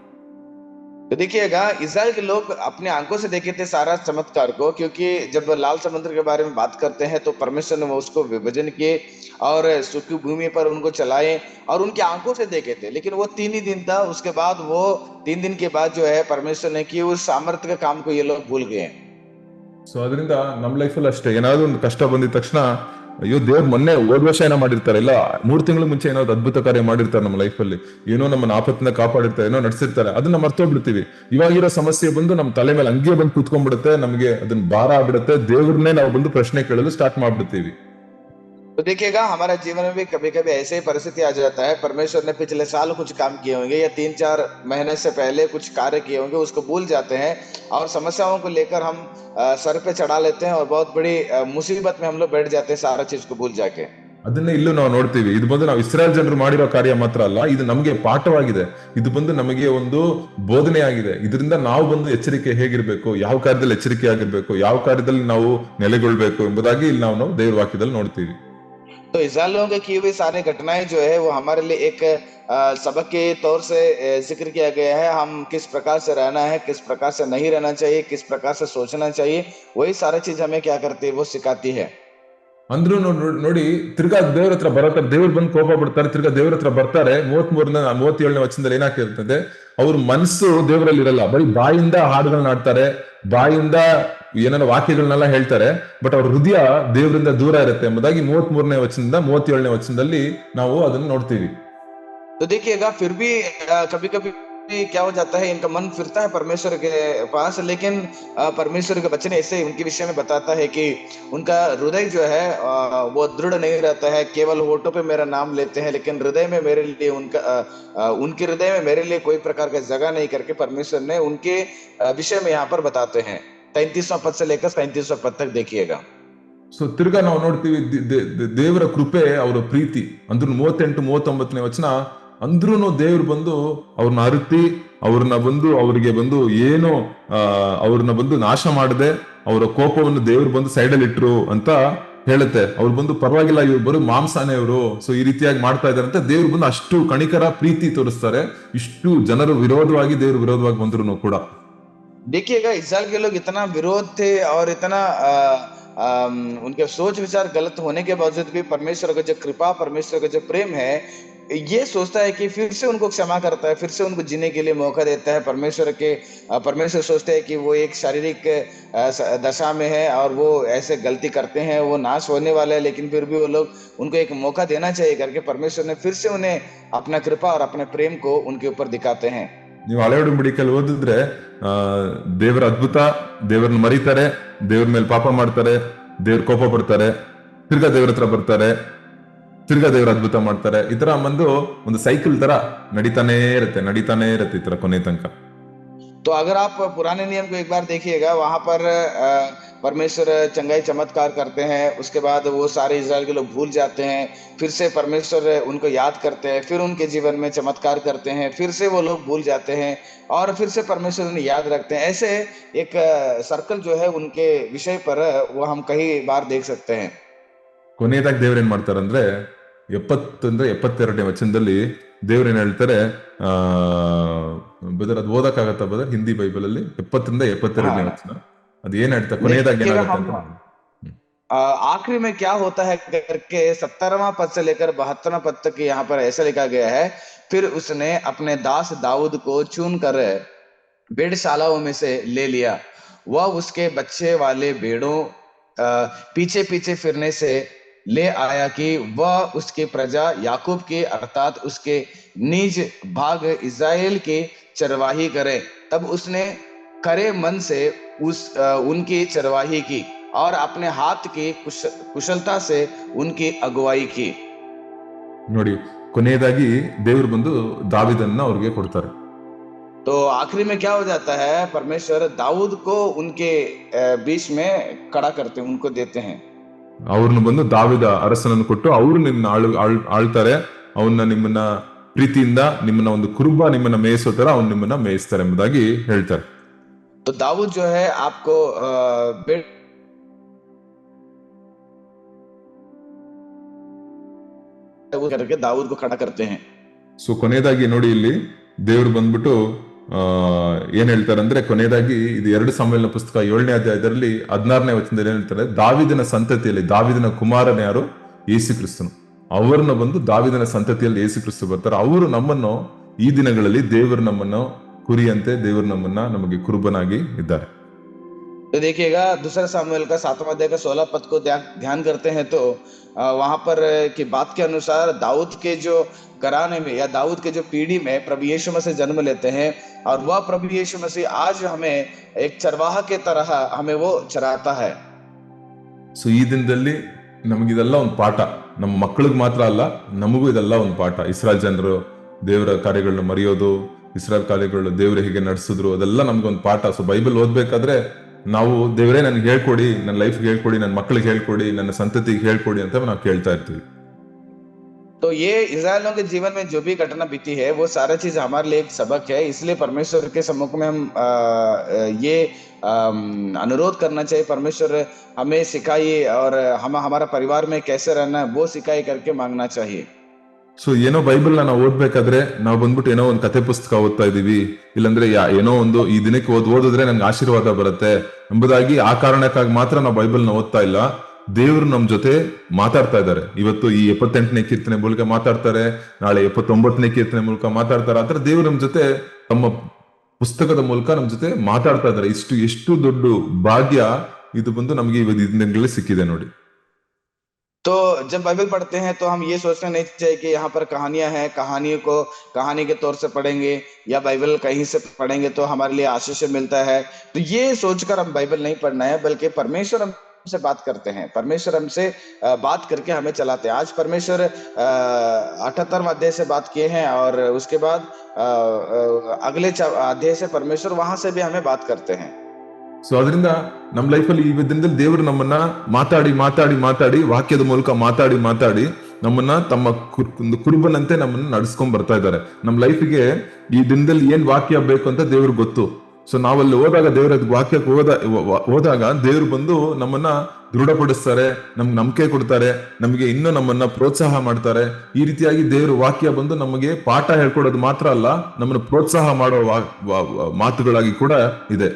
तो देखिएगा, इस्राएल के लोग अपने आंखों से देखे थे सारा चमत्कार को, क्योंकि जब लाल समुद्र के बारे में बात करते हैं तो परमेश्वर ने उसको विभाजन किए और सूखी भूमि पर उनको चलाए और उनकी आंखों से देखे थे. लेकिन वो 3 ही दिन था, उसके बाद वो 3 दिन के बाद जो है परमेश्वर ने किए उस सामर्थ्य के काम को ये लोग भूल गए. ಸೊ ಅದರಿಂದ ನಮ್ಮ ಲೈಫಲ್ಲಿ ಅಷ್ಟೇ, ಏನಾದ್ರು ಒಂದು ಕಷ್ಟ ಬಂದಿದ ತಕ್ಷಣ ಅಯ್ಯೋ ದೇವ್ರು ಮೊನ್ನೆ ಹೋದ ವರ್ಷ ಏನೋ ಮಾಡಿರ್ತಾರೆ, ಇಲ್ಲ 3 ತಿಂಗಳ ಮುಂಚೆ ಏನೋ ಅದ್ಭುತ ಕಾರ್ಯ ಮಾಡಿರ್ತಾರೆ ನಮ್ಮ ಲೈಫಲ್ಲಿ, ಏನೋ ನಮ್ಮನ್ನ ಆಪತ್ತಿನ ಕಾಪಾಡಿರ್ತಾರೆ, ಏನೋ ನಡೆಸಿರ್ತಾರೆ, ಅದನ್ನ ಮರ್ತೋಗ್ಬಿಡ್ತೀವಿ. ಇವಾಗಿರೋ ಸಮಸ್ಯೆ ಬಂದು ನಮ್ಮ ತಲೆ ಮೇಲೆ ಹಂಗೆ ಬಂದು ಕೂತ್ಕೊಂಡ್ಬಿಡುತ್ತೆ, ನಮಗೆ ಅದನ್ನ ಭಾರ ಆಗ್ಬಿಡುತ್ತೆ, ದೇವ್ರನ್ನೇ ನಾವು ಬಂದು ಪ್ರಶ್ನೆ ಕೇಳಲು ಸ್ಟಾರ್ಟ್ ಮಾಡ್ಬಿಡ್ತೀವಿ. तो देखिएगा, हमारे जीवन में भी कभी कभी ऐसे ही परिस्थिति आ जाता है. परमेश्वर ने पिछले साल कुछ काम किए होंगे या 3-4 महीने से पहले कुछ कार्य किए होंगे, उसको भूल जाते हैं और समस्याओं को लेकर हम सर पे चढ़ा लेते हैं और बहुत बड़ी मुसीबत में हम लोग बैठ जाते हैं सारा चीज को भूल जाके. ಅದನ್ನ ಇಲ್ಲೂ ನಾವು ನೋಡ್ತೀವಿ. ಇದು ಬಂದು ನಾವು ಇಸ್ರಾಯೇಲ್ ಜನರು ಮಾಡಿರೋ ಕಾರ್ಯ ಮಾತ್ರ ಅಲ್ಲ, ಇದು ನಮಗೆ ಪಾಠವಾಗಿದೆ, ಇದು ಬಂದು ನಮಗೆ ಒಂದು ಬೋಧನೆ ಆಗಿದೆ. ಇದರಿಂದ ನಾವು ಬಂದು ಎಚ್ಚರಿಕೆ ಹೇಗಿರ್ಬೇಕು, ಯಾವ ಕಾರ್ಯದಲ್ಲಿ ಎಚ್ಚರಿಕೆ ಆಗಿರ್ಬೇಕು, ಯಾವ ಕಾರ್ಯದಲ್ಲಿ ನಾವು ನೆಲೆಗೊಳ್ಬೇಕು ಎಂಬುದಾಗಿ ಇಲ್ಲಿ ನಾವು ದೇವ್ರ ವಾಕ್ಯದಲ್ಲಿ ನೋಡ್ತೀವಿ. तो इस्राएल लोगों के की हुई सारी घटनाएं जो है वो हमारे लिए एक सबक के तौर से जिक्र किया गया है. हम किस प्रकार से रहना है, किस प्रकार से नहीं रहना चाहिए, किस प्रकार से सोचना चाहिए, वही सारा चीज हमें क्या करती है, वो सिखाती है. ಅಂದ್ರೂ ನೋಡಿ, ತಿರ್ಗಾ ದೇವ್ರ ಹತ್ರ ಬರತ್ತಾರೆ, ದೇವ್ರು ಬಂದು ಕೋಪ ಬಿಡ್ತಾರೆ, ತಿರ್ಗಾ ದೇವ್ರ ಹತ್ರ ಬರ್ತಾರೆ. 37ನೇ ವಚನದಲ್ಲಿ ಏನಾಗ್ತಿರ್ತದೆ, ಅವ್ರ ಮನಸ್ಸು ದೇವರಲ್ಲಿ ಇರಲ್ಲ, ಬರೀ ಬಾಯಿಂದ ಹಾಡುಗಳನ್ನ ಆಡ್ತಾರೆ, ಬಾಯಿಂದ ಏನಾರ ವಾಕ್ಯಗಳನ್ನೆಲ್ಲ ಹೇಳ್ತಾರೆ, ಬಟ್ ಅವ್ರ ಹೃದಯ ದೇವರಿಂದ ದೂರ ಇರುತ್ತೆ ಎಂಬುದಾಗಿ 33ನೇ ವಚನದಿಂದ 37ನೇ ವಚನದಲ್ಲಿ ನಾವು ಅದನ್ನ ನೋಡ್ತೀವಿ. तो देखिएगा, फिर भी कभी कभी क्या हो जाता है, इनका मन फिरता है परमेश्वर के पास, लेकिन परमेश्वर के वचन ऐसे उनके विषय में बताता है कि उनका हृदय जो है वो दृढ़ नहीं रहता है. केवल होठों पे मेरा नाम लेते हैं, लेकिन हृदय में मेरे लिए उनके हृदय में मेरे लिए कोई प्रकार का जगह नहीं करके परमेश्वर ने उनके विषय में यहाँ पर बताते हैं. 33वां पद से लेकर 37वां पद तक देखिएगा. ಸೊ ತಿರ್ಗಾ ನಾವು ನೋಡ್ತೀವಿ ದೇವರ ಕೃಪೆ, ಅವರ ಪ್ರೀತಿ. ಅಂದ್ರೂ 38-39ನೇ ವಚನ, ಅಂದ್ರೂ ದೇವ್ರು ಬಂದು ಅವ್ರನ್ನ ಅರಿತಿ, ಅವ್ರನ್ನ ಬಂದು ಅವರಿಗೆ ಬಂದು ಏನು ಅವ್ರನ್ನ ಬಂದು ನಾಶ ಮಾಡದೆ, ಅವರ ಕೋಪವನ್ನು ದೇವ್ರು ಬಂದು ಸೈಡಲ್ಲಿ ಇಟ್ರು ಅಂತ ಹೇಳುತ್ತೆ. ಅವ್ರು ಬಂದು ಪರವಾಗಿಲ್ಲ, ಇವ್ರು ಬರೋ ಮಾಂಸಾನೇ ಅವರು, ಸೊ ಈ ರೀತಿಯಾಗಿ ಮಾಡ್ತಾ ಇದಾರೆ ಅಂತ ದೇವ್ರು ಬಂದು ಅಷ್ಟು ಕಣಿಕರ ಪ್ರೀತಿ ತೋರಿಸ್ತಾರೆ. ಇಷ್ಟು ಜನರು ವಿರೋಧವಾಗಿ ದೇವ್ರು ವಿರೋಧವಾಗಿ ಬಂದ್ರು ಕೂಡ. देखिएगा, इस्राएल के लोग इतना विरोध थे और इतना उनके सोच विचार गलत होने के बावजूद भी परमेश्वर का जो कृपा, परमेश्वर का जो प्रेम है, ये सोचता है कि फिर से उनको क्षमा करता है, फिर से उनको जीने के लिए मौका देता है. परमेश्वर सोचते हैं कि वो एक शारीरिक दशा में है और वो ऐसे गलती करते हैं, वो नाश होने वाले हैं, लेकिन फिर भी वो लोग उनको एक मौका देना चाहिए करके परमेश्वर ने फिर से उन्हें अपना कृपा और अपने प्रेम को उनके ऊपर दिखाते हैं. ನೀವು ಹಳೆ ಒಡಂಬಡಿಕೆಯಲ್ಲಿ ಓದಿದ್ರೆ ದೇವರ ಅದ್ಭುತ, ದೇವರನ್ನ ಮರೀತಾರೆ, ದೇವ್ರ ಮೇಲೆ ಪಾಪ ಮಾಡ್ತಾರೆ, ದೇವ್ರ ಕೋಪ ಪಡ್ತಾರೆ, ತಿರ್ಗಾ ದೇವ್ರ ಹತ್ರ ಬರ್ತಾರೆ, ತಿರ್ಗಾ ದೇವ್ರ ಅದ್ಭುತ ಮಾಡ್ತಾರೆ. ಈ ತರ ಒಂದು ಸೈಕಲ್ ತರ ನಡೀತಾನೆ ಇರುತ್ತೆ ಈ ತರ ಕೊನೆ ತನಕ. तो अगर आप पुराने नियम को एक बार देखिएगा, वहां पर परमेश्वर चंगाई चमत्कार करते हैं, उसके बाद वो सारे इज़राइल के लोग भूल जाते हैं, फिर से परमेश्वर उनको याद करते हैं, फिर उनके जीवन में चमत्कार करते हैं, फिर से वो लोग भूल जाते हैं और फिर से परमेश्वर उन्हें याद रखते हैं। ऐसे एक सर्कल जो है उनके विषय पर वो हम कई बार देख सकते हैं। ಕೊನೆಯದಾಗಿ ದೇವ್ರು ಏನ್ ಮಾಡ್ತಾರಂದ್ರೆ 72ನೇ ವಚನದಲ್ಲಿ ದೇವ್ರು ಏನ್ ಹೇಳ್ತಾರೆ, ಆ ಬದರ್ ಅದು ಓದಕ್ಕಾಗತ್ತಾ ಬದರ್ ಹಿಂದಿ ಬೈಬಲ್ ಅಲ್ಲಿ 70 ರಿಂದ 72ನೇ हाँ, ವಚನ ಅದು ಏನ್ ಹೇಳ್ತಾ ಕೊನೆಯದಾಗಿ देखिएगा ಏನಾಗುತ್ತೆ हम ಅಂತ ನೋಡಿ. आखिरी में क्या होता है करके 17वां पद से लेकर 72वां पद तक यहाँ पर ऐसा लिखा गया है, फिर उसने अपने दास दाऊद को चुन कर भेड़शालाओं में से ले लिया। वह उसके बच्चे वाले भेड़ों पीछे पीछे फिरने से ले आया कि वह उसकी प्रजा याकूब की अर्थात उसके निज भाग इज़राइल की चरवाही करे। तब उसने खरे मन से उनकी चरवाही की और अपने हाथ की कुशलता से उनकी अगुवाई की। ನೋಡಿ, ಕೊನೆಯದಾಗಿ ದೇವ್ರು ಬಂದು ದಾವಿದನ್ನ ಅವ್ರಿಗೆ ಕೊಡ್ತಾರೆ. तो आखिरी में क्या हो जाता है, परमेश्वर दाऊद को उनके बीच में खड़ा करते हैं, उनको देते हैं। ಅವ್ರನ್ನ ಬಂದು ದಾವಿದ ಅರಸನನ್ನು ಕೊಟ್ಟು ಅವರು ನಿಮ್ಮನ್ನ ಆಳ್ತಾರೆ, ಅವನ್ನ ನಿಮ್ಮನ್ನ ಪ್ರೀತಿಯಿಂದ ನಿಮ್ಮನ್ನ ಒಂದು ಕುರುಬ ನಿಮ್ಮನ್ನ ಮೇಯಿಸೋ ತರ ಅವ್ನು ನಿಮ್ಮನ್ನ ಮೇಯಿಸ್ತಾರೆ ಎಂಬುದಾಗಿ ಹೇಳ್ತಾರೆ. तो दाऊद जो है आपको करके दाऊद को खड़ा करते हैं। ಸೊ ಕೊನೆಯದಾಗಿ ನೋಡಿ, ಇಲ್ಲಿ ದೇವ್ರು ಬಂದ್ಬಿಟ್ಟು ಏನ್ ಹೇಳ್ತಾರೆ ಅಂದ್ರೆ, ಕೊನೆಯದಾಗಿ ಇದು 2 ಸಾಮುವೇಲನ ಪುಸ್ತಕ 7ನೇ ಅಧ್ಯಾಯದಲ್ಲಿ 16ನೇ ವಚನದಲ್ಲಿ ಏನ್ ಹೇಳ್ತಾರೆ, ದಾವಿದನ ಸಂತತಿಯಲ್ಲಿ ದಾವಿದನ ಕುಮಾರನ ಯಾರು, ಯೇಸು ಕ್ರಿಸ್ತನು. ಅವರನ್ನ ಬಂದು ದಾವಿದನ ಸಂತತಿಯಲ್ಲಿ ಯೇಸು ಕ್ರಿಸ್ತ ಬರ್ತಾರೆ. ಅವರು ನಮ್ಮನ್ನು ಈ ದಿನಗಳಲ್ಲಿ ದೇವರು ನಮ್ಮನ್ನು ಕುರಿಯಂತೆ ದೇವರು ನಮ್ಮನ್ನ ನಮಗೆ ಕುರುಬನಾಗಿ ಇದ್ದಾರೆ. तो देखिएगा दूसरा सामुएल का 7वां अध्याय का 16 पद को ध्यान करते हैं तो वहां पर की बात के अनुसार दाऊद के जो घराने में या दाऊद के जो पीढ़ी में प्रभु यीशु मसीह जन्म लेते हैं और वह प्रभु यीशु मसीह आज हमें एक चरवाहा के तरह हमें वो चराता है। ಸೊ ಈ ದಿನದಲ್ಲಿ ನಮಗಿದೆಲ್ಲ ಒಂದು ಪಾಠ, ನಮ್ಮ ಮಕ್ಕಳಿಗೆ ಮಾತ್ರ ಅಲ್ಲ, ನಮಗೂ ಇದೆಲ್ಲ ಒಂದು ಪಾಠ. ಇಸ್ರಾಯೇಲ್ ಜನರು ದೇವರ ಕಾರ್ಯಗಳನ್ನ ಮರೆಯೋದು, ಇಸ್ರಾಯೇಲ್ ಕಾರ್ಯಗಳು ದೇವರು ಹೇಗೆ ನಡೆಸಿದ್ರು, ಅದೆಲ್ಲ ನಮ್ಗೊಂದು ಪಾಠ. ಸೊ ಬೈಬಲ್ ಓದ್ಬೇಕಾದ್ರೆ ನಾವು ದೇವರೇ ನನ್ಗೆ ಹೇಳ್ಕೊಡಿ, ನನ್ನ ಲೈಫ್ಗೆ ಹೇಳ್ಕೊಡಿ, ನನ್ನ ಮಕ್ಕಳಿಗೆ ಹೇಳ್ಕೊಡಿ, ನನ್ನ ಸಂತತಿಗೆ ಹೇಳ್ಕೊಡಿ ಅಂತ ನಾವು ಕೇಳ್ತಾ ಇರ್ತೀವಿ. तो ये इज़राइलियों के जीवन में जो भी घटना बीती है वो सारा चीज हमारे लिए एक सबक है। इसलिए परमेश्वर के सम्मुख में हम ये अनुरोध करना चाहिए, परमेश्वर हमें सिखाइए और हम हमारा परिवार में कैसे रहना है वो सिखाई करके मांगना चाहिए। ಸೊ ಏನೋ ಬೈಬಲ್ನ ನಾವು ಓದ್ಬೇಕಾದ್ರೆ ನಾವು ಬಂದ್ಬಿಟ್ಟು ಏನೋ ಒಂದು ಕತೆ ಪುಸ್ತಕ ಓದ್ತಾ ಇದೀವಿ, ಇಲ್ಲಾಂದ್ರೆ ಏನೋ ಒಂದು ಈ ದಿನಕ್ಕೆ ಓದಿದ್ರೆ ನನ್ಗೆ ಆಶೀರ್ವಾದ ಬರುತ್ತೆ ಎಂಬುದಾಗಿ ಆ ಕಾರಣಕ್ಕಾಗಿ ಮಾತ್ರ ನಾವು ಬೈಬಲ್ನ ಓದ್ತಾ ಇಲ್ಲ. ದೇವರು ನಮ್ ಜೊತೆ ಮಾತಾಡ್ತಾ ಇದ್ದಾರೆ. ಇವತ್ತು ಈ 78ನೇ ಕೀರ್ತನೆ ಮೂಲಕ ಮಾತಾಡ್ತಾರೆ, ನಾಳೆ 79ನೇ ಕೀರ್ತನೆ ಮೂಲಕ ಮಾತಾಡ್ತಾರೆ. ಆದ್ರೆ ದೇವರು ನಮ್ ಜೊತೆ ತಮ್ಮ ಪುಸ್ತಕದ ಮೂಲಕ ನಮ್ ಜೊತೆ ಮಾತಾಡ್ತಾ ಇದ್ದಾರೆ. ಎಷ್ಟು ದೊಡ್ಡ ಭಾಗ್ಯ ಇದು ಬಂದು ನಮ್ಗೆ ಈ ದಿನಗಳಲ್ಲಿ ಸಿಕ್ಕಿದೆ ನೋಡಿ. तो जब बाइबल पढ़ते हैं तो हम ये सोचना नहीं चाहिए कि यहाँ पर कहानियां हैं, कहानियों को कहानी के तौर से पढ़ेंगे या बाइबल कहीं से पढ़ेंगे तो हमारे लिए आशीष मिलता है। तो ये सोचकर हम बाइबल नहीं पढ़ना है, बल्कि परमेश्वर हमसे बात करते हैं, परमेश्वर हमसे बात करके हमें चलाते हैं। आज परमेश्वर 78वां अध्याय से बात किए हैं और उसके बाद अगले अध्याय से परमेश्वर वहां से भी हमें बात करते हैं। ಸೊ ಅದರಿಂದ ನಮ್ಮ ಲೈಫಲ್ಲಿ ಈ ದಿನದಲ್ಲಿ ದೇವರು ನಮ್ಮನ್ನ ಮಾತಾಡಿ ಮಾತಾಡಿ ಮಾತಾಡಿ ವಾಕ್ಯದ ಮೂಲಕ ಮಾತಾಡಿ ಮಾತಾಡಿ ನಮ್ಮನ್ನ ತಮ್ಮ ಒಂದು ಕುರುಬನಂತೆ ನಮ್ಮನ್ನ ನಡೆಸ್ಕೊಂಡ್ ಬರ್ತಾ ಇದ್ದಾರೆ. ನಮ್ಮ ಲೈಫಿಗೆ ಈ ದಿನದಲ್ಲಿ ಏನ್ ವಾಕ್ಯ ಬೇಕು ಅಂತ ದೇವ್ರಿಗೆ ಗೊತ್ತು. ಸೊ ನಾವಲ್ಲಿ ಹೋದಾಗ ದೇವರ ವಾಕ್ಯಕ್ಕೆ ಹೋದಾಗ ದೇವ್ರು ಬಂದು ನಮ್ಮನ್ನ ದೃಢಪಡಿಸ್ತಾರೆ, ನಮ್ಗೆ ನಂಬಿಕೆ ಕೊಡ್ತಾರೆ, ನಮಗೆ ಇನ್ನೂ ನಮ್ಮನ್ನ ಪ್ರೋತ್ಸಾಹ ಮಾಡ್ತಾರೆ. ಈ ರೀತಿಯಾಗಿ ದೇವ್ರ ವಾಕ್ಯ ಬಂದು ನಮಗೆ ಪಾಠ ಹೇಳ್ಕೊಡೋದು ಮಾತ್ರ ಅಲ್ಲ, ನಮ್ಮನ್ನ ಪ್ರೋತ್ಸಾಹ ಮಾಡೋ ಮಾತುಗಳಾಗಿ ಕೂಡ ಇದೆ.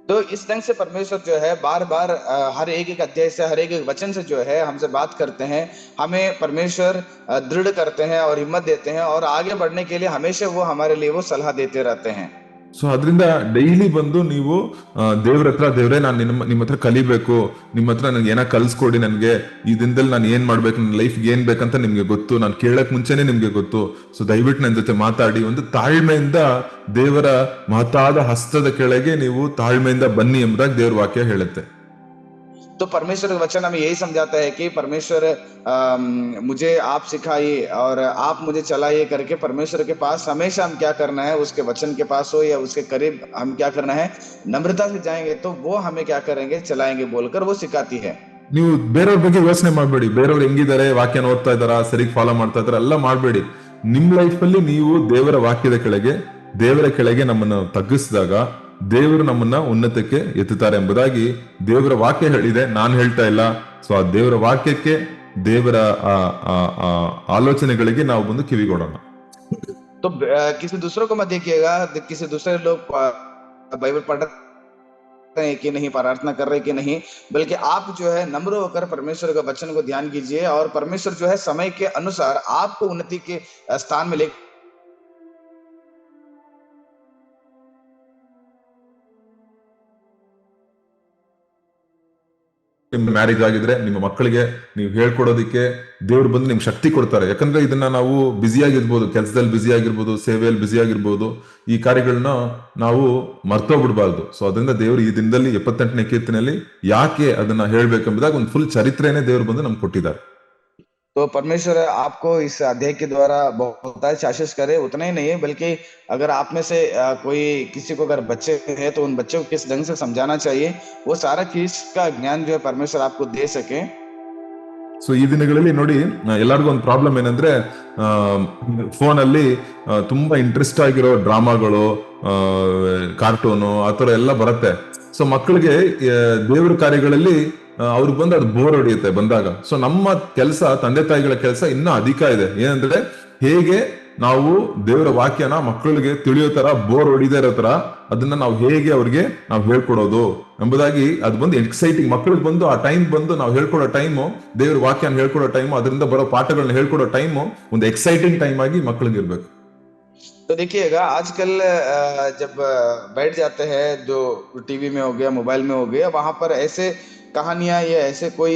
तो इस ढंग से परमेश्वर जो है बार बार हर एक अध्याय से हर एक वचन से जो है हमसे बात करते हैं, हमें परमेश्वर दृढ़ करते हैं और हिम्मत देते हैं और आगे बढ़ने के लिए हमेशा वो हमारे लिए वो सलाह देते रहते हैं। ಸೊ ಅದರಿಂದ ಡೈಲಿ ಬಂದು ನೀವು ದೇವ್ರ ಹತ್ರ, ದೇವ್ರೆ ನಾನು ನಿಮ್ಮ ಹತ್ರ ಕಲಿಬೇಕು, ನಿಮ್ಮ ಹತ್ರ ನನಗೆ ಏನೋ ಕಲ್ಸ್ಕೊಡಿ, ನನಗೆ ಈ ದಿನದಲ್ಲಿ ನಾನು ಏನ್ ಮಾಡ್ಬೇಕು, ನನ್ನ ಲೈಫ್ಗೆ ಏನ್ ಬೇಕಂತ ನಿಮ್ಗೆ ಗೊತ್ತು, ನಾನು ಕೇಳಕ್ ಮುಂಚೆನೆ ನಿಮ್ಗೆ ಗೊತ್ತು. ಸೊ ದಯವಿಟ್ಟು ನನ್ನ ಜೊತೆ ಮಾತಾಡಿ, ಒಂದು ತಾಳ್ಮೆಯಿಂದ ದೇವರ ಮಹತ್ತಾದ ಹಸ್ತದ ಕೆಳಗೆ ನೀವು ತಾಳ್ಮೆಯಿಂದ ಬನ್ನಿ ಎಂಬುದಾಗಿ ದೇವ್ರ ವಾಕ್ಯ ಹೇಳುತ್ತೆ. तो परमेश्वर का वचन हमें यही समझाता है कि परमेश्वर मुझे आप सिखाइए और आप मुझे चलाइए करके परमेश्वर के पास हमेशा हम क्या करना है, उसके वचन के पास हो या उसके करीब हम क्या करना है, नम्रता से जाएंगे तो वो हमें क्या करेंगे, चलाएंगे बोलकर वो सिखाती है। ನೀವು ಬೇರೆಯವ್ರ ಬಗ್ಗೆ ಯೋಚನೆ ಮಾಡಬೇಡಿ, ಬೇರೆಯವ್ರು ಹೆಂಗಿದ್ದಾರೆ, ವಾಕ್ಯನ ಓದ್ತಾ ಇದಾರಾ, ಸರಿಗ್ ಫಾಲೋ ಮಾಡ್ತಾ ಇದಾರ ಎಲ್ಲ ಮಾಡಬೇಡಿ. ನಿಮ್ ಲೈಫ್ ಅಲ್ಲಿ ನೀವು ದೇವರ ವಾಕ್ಯದ ಕೆಳಗೆ, ದೇವರ ಕೆಳಗೆ ನಮ್ಮನ್ನು ತಗ್ಗಿಸಿದಾಗ ದೇವರು ನಮ್ಮನ್ನ ಉನ್ನತಕ್ಕೆ ಎತ್ತುತ್ತಾರೆ ಎಂಬುದಾಗಿ ದೇವರ ವಾಕ್ಯ ಹೇಳಿದೆ, ನಾನು ಹೇಳ್ತಾ ಇಲ್ಲ. ಸೊ ಆ ದೇವರ ವಾಕ್ಯಕ್ಕೆ, ದೇವರ ಆ ಆ ಆ ಆಲೋಚನೆಗಳಿಗೆ ನಾವು ಬಂದು ಕಿವಿಗೊಡೋಣ. तो किसी दूसरों को मत देखिएगा, किसी दूसरे लोग बाइबल पढ़ रहे हैं कि नहीं, प्रार्थना कर रहे हैं कि नहीं, बल्कि आप जो है नम्र होकर परमेश्वर का वचन को ध्यान कीजिए और परमेश्वर जो है समय के अनुसार आपको उन्नति के स्थान में ले ನಿಮ್ಮ ಮ್ಯಾರೇಜ್ ಆಗಿದ್ರೆ ನಿಮ್ಮ ಮಕ್ಕಳಿಗೆ ನೀವು ಹೇಳ್ಕೊಡೋದಿಕ್ಕೆ ದೇವ್ರು ಬಂದು ನಿಮ್ಗೆ ಶಕ್ತಿ ಕೊಡ್ತಾರೆ. ಯಾಕಂದ್ರೆ ಇದನ್ನ ನಾವು ಬ್ಯುಸಿಯಾಗಿರ್ಬೋದು, ಕೆಲಸದಲ್ಲಿ ಬ್ಯುಸಿ ಆಗಿರ್ಬೋದು, ಸೇವೆಯಲ್ಲಿ ಬ್ಯುಸಿ ಆಗಿರ್ಬೋದು, ಈ ಕಾರ್ಯಗಳನ್ನ ನಾವು ಮರ್ತೋಗ್ಬಿಡ್ಬಾರ್ದು. ಸೊ ಅದರಿಂದ ದೇವರು ಈ ದಿನದಲ್ಲಿ 78ನೇ ಕೀರ್ತನೆಯಲ್ಲಿ ಯಾಕೆ ಅದನ್ನ ಹೇಳ್ಬೇಕೆಂಬುದಾಗ ಒಂದು ಫುಲ್ ಚರಿತ್ರೆನೇ ದೇವ್ರು ಬಂದು ನಮ್ಗೆ ಕೊಟ್ಟಿದ್ದಾರೆ. तो परमेश्वर आपको इस अध्याय के द्वारा बहुत आशीष करे, उतना ही नहीं है बल्कि अगर आप में से कोई किसी को अगर बच्चे हैं तो उन बच्चों को किस ढंग से समझाना चाहिए, वो सारा चीज का ज्ञान जो है परमेश्वर आपको दे सके. ಸೊ ಈ ದಿನಗಳಲ್ಲಿ ನೋಡಿ, ಎಲ್ಲರಿಗೂ ಒಂದು ಪ್ರಾಬ್ಲಮ್ ಏನಂದ್ರೆ, ಫೋನ್ ಅಲ್ಲಿ ತುಂಬಾ ಇಂಟ್ರೆಸ್ಟ್ ಆಗಿರೋ ಡ್ರಾಮಾಗಳು, ಕಾರ್ಟೂನು ಆ ತರ ಎಲ್ಲ ಬರುತ್ತೆ. ಸೊ ಮಕ್ಕಳಿಗೆ ದೇವರ ಕಾರ್ಯಗಳಲ್ಲಿ ಅವ್ರಿಗೆ ಬಂದು ಅದು ಬೋರ್ ಹೊಡೆಯುತ್ತೆ ಬಂದಾಗ. ಸೊ ನಮ್ಮ ಕೆಲಸ, ತಂದೆ ತಾಯಿಗಳ ಕೆಲಸ ಇನ್ನೂ ಅಧಿಕ ಇದೆ. ಏನಂದ್ರೆ ಹೇಗೆ ನಾವು ದೇವರ ವಾಕ್ಯನ ಮಕ್ಕಳಿಗೆ ತಿಳಿಯೋ ತರ, ಬೋರ್ ಹೊಡಿದೇ ಇರೋ ತರ ಅದನ್ನ ನಾವು ಹೇಗೆ ಅವ್ರಿಗೆ ನಾವು ಹೇಳ್ಕೊಡೋದು ಎಂಬುದಾಗಿ ಅದು ಬಂದು ಎಕ್ಸೈಟಿಂಗ್. ಮಕ್ಕಳಿಗೆ ಬಂದು ಆ ಟೈಮ್ ಬಂದು ನಾವು ಹೇಳ್ಕೊಡೋ ಟೈಮು, ದೇವ್ರ ವಾಕ್ಯನ ಹೇಳ್ಕೊಡೋ ಟೈಮು, ಅದರಿಂದ ಬರೋ ಪಾಠಗಳನ್ನ ಹೇಳ್ಕೊಡೋ ಟೈಮು ಒಂದು ಎಕ್ಸೈಟಿಂಗ್ ಟೈಮ್ ಆಗಿ ಮಕ್ಕಳಿಗೆ ಇರ್ಬೇಕು. तो देखिएगा आजकल जब बैठ जाते हैं, जो टीवी में हो गया, मोबाइल में हो गया, वहां पर ऐसे कहानियां या ऐसे कोई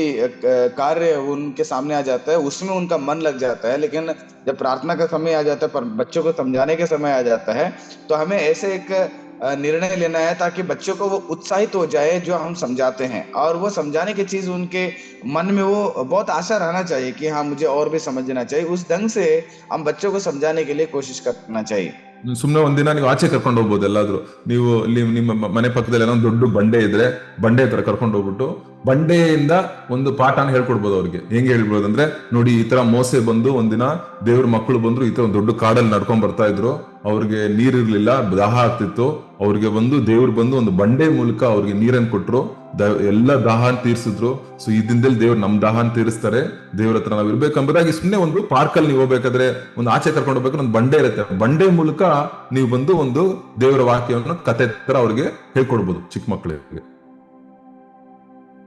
कार्य उनके सामने आ जाता है, उसमें उनका मन लग जाता है. लेकिन जब प्रार्थना का समय आ जाता है, पर बच्चों को समझाने का समय आ जाता है, तो हमें ऐसे एक निर्णय लेना है ताकि बच्चों को वो उत्साहित हो जाए जो हम समझाते हैं, और वो समझाने की चीज उनके मन में वो बहुत आशा रहना चाहिए कि हाँ मुझे और भी समझना चाहिए. उस ढंग से हम बच्चों को समझाने के लिए कोशिश करना चाहिए. ಸುಮ್ಮನೆ ಒಂದಿನ ನೀವು ಆಚೆ ಕರ್ಕೊಂಡು ಹೋಗ್ಬೋದು. ಎಲ್ಲಾದ್ರೂ ನೀವು ನಿಮ್ಮ ಮನೆ ಪಕ್ಕದಲ್ಲಿ ಏನೋ ಒಂದು ದೊಡ್ಡ ಬಂಡೆ ಇದ್ರೆ ಬಂಡೆ ಹತ್ರ ಕರ್ಕೊಂಡು ಹೋಗ್ಬಿಟ್ಟು ಬಂಡೆಯಿಂದ ಒಂದು ಪಾಠನ ಹೇಳ್ಕೊಡ್ಬೋದು ಅವ್ರಿಗೆ. ಹೆಂಗೆ ಹೇಳ್ಬೋದು ಅಂದ್ರೆ, ನೋಡಿ ಈ ತರ ಮೋಸೆ ಬಂದು ಒಂದಿನ ದೇವ್ರ ಮಕ್ಕಳು ಬಂದ್ರು, ಈ ತರ ಒಂದು ದೊಡ್ಡ ಕಾಡಲ್ಲಿ ನಡ್ಕೊಂಡ್ ಬರ್ತಾ ಇದ್ರು, ಅವ್ರಿಗೆ ನೀರಿರ್ಲಿಲ್ಲ, ದಾಹ ಆಗ್ತಿತ್ತು, ಅವ್ರಿಗೆ ಬಂದು ದೇವ್ರು ಬಂದು ಒಂದು ಬಂಡೆ ಮೂಲಕ ಅವ್ರಿಗೆ ನೀರನ್ನು ಕೊಟ್ರು, ಎಲ್ಲ ದಾಹನ್ ತೀರ್ಸಿದ್ರು. ಸೊ ಈ ದಿನದಲ್ಲಿ ದೇವ್ರು ನಮ್ ದಾಹನ್ ತೀರಿಸ್ತಾರೆ. ದೇವ್ರ ಹತ್ರ ನಾವ್ ಇರ್ಬೇಕಂಬುದಾಗಿ ಸುಮ್ಮನೆ ಒಂದು ಪಾರ್ಕ್ ಅಲ್ಲಿ ನೀವು ಹೋಗ್ಬೇಕಾದ್ರೆ, ಒಂದು ಆಚೆ ಕರ್ಕೊಂಡು ಹೋಗ್ಬೇಕಾದ್ರೆ ಒಂದು ಬಂಡೆ ಇರುತ್ತೆ, ಬಂಡೆ ಮೂಲಕ ನೀವು ಬಂದು ಒಂದು ದೇವರ ವಾಕ್ಯವನ್ನು ಕತೆ ತರ ಅವ್ರಿಗೆ ಹೇಳ್ಕೊಡ್ಬೋದು ಚಿಕ್ಕ ಮಕ್ಕಳಿಗೆ.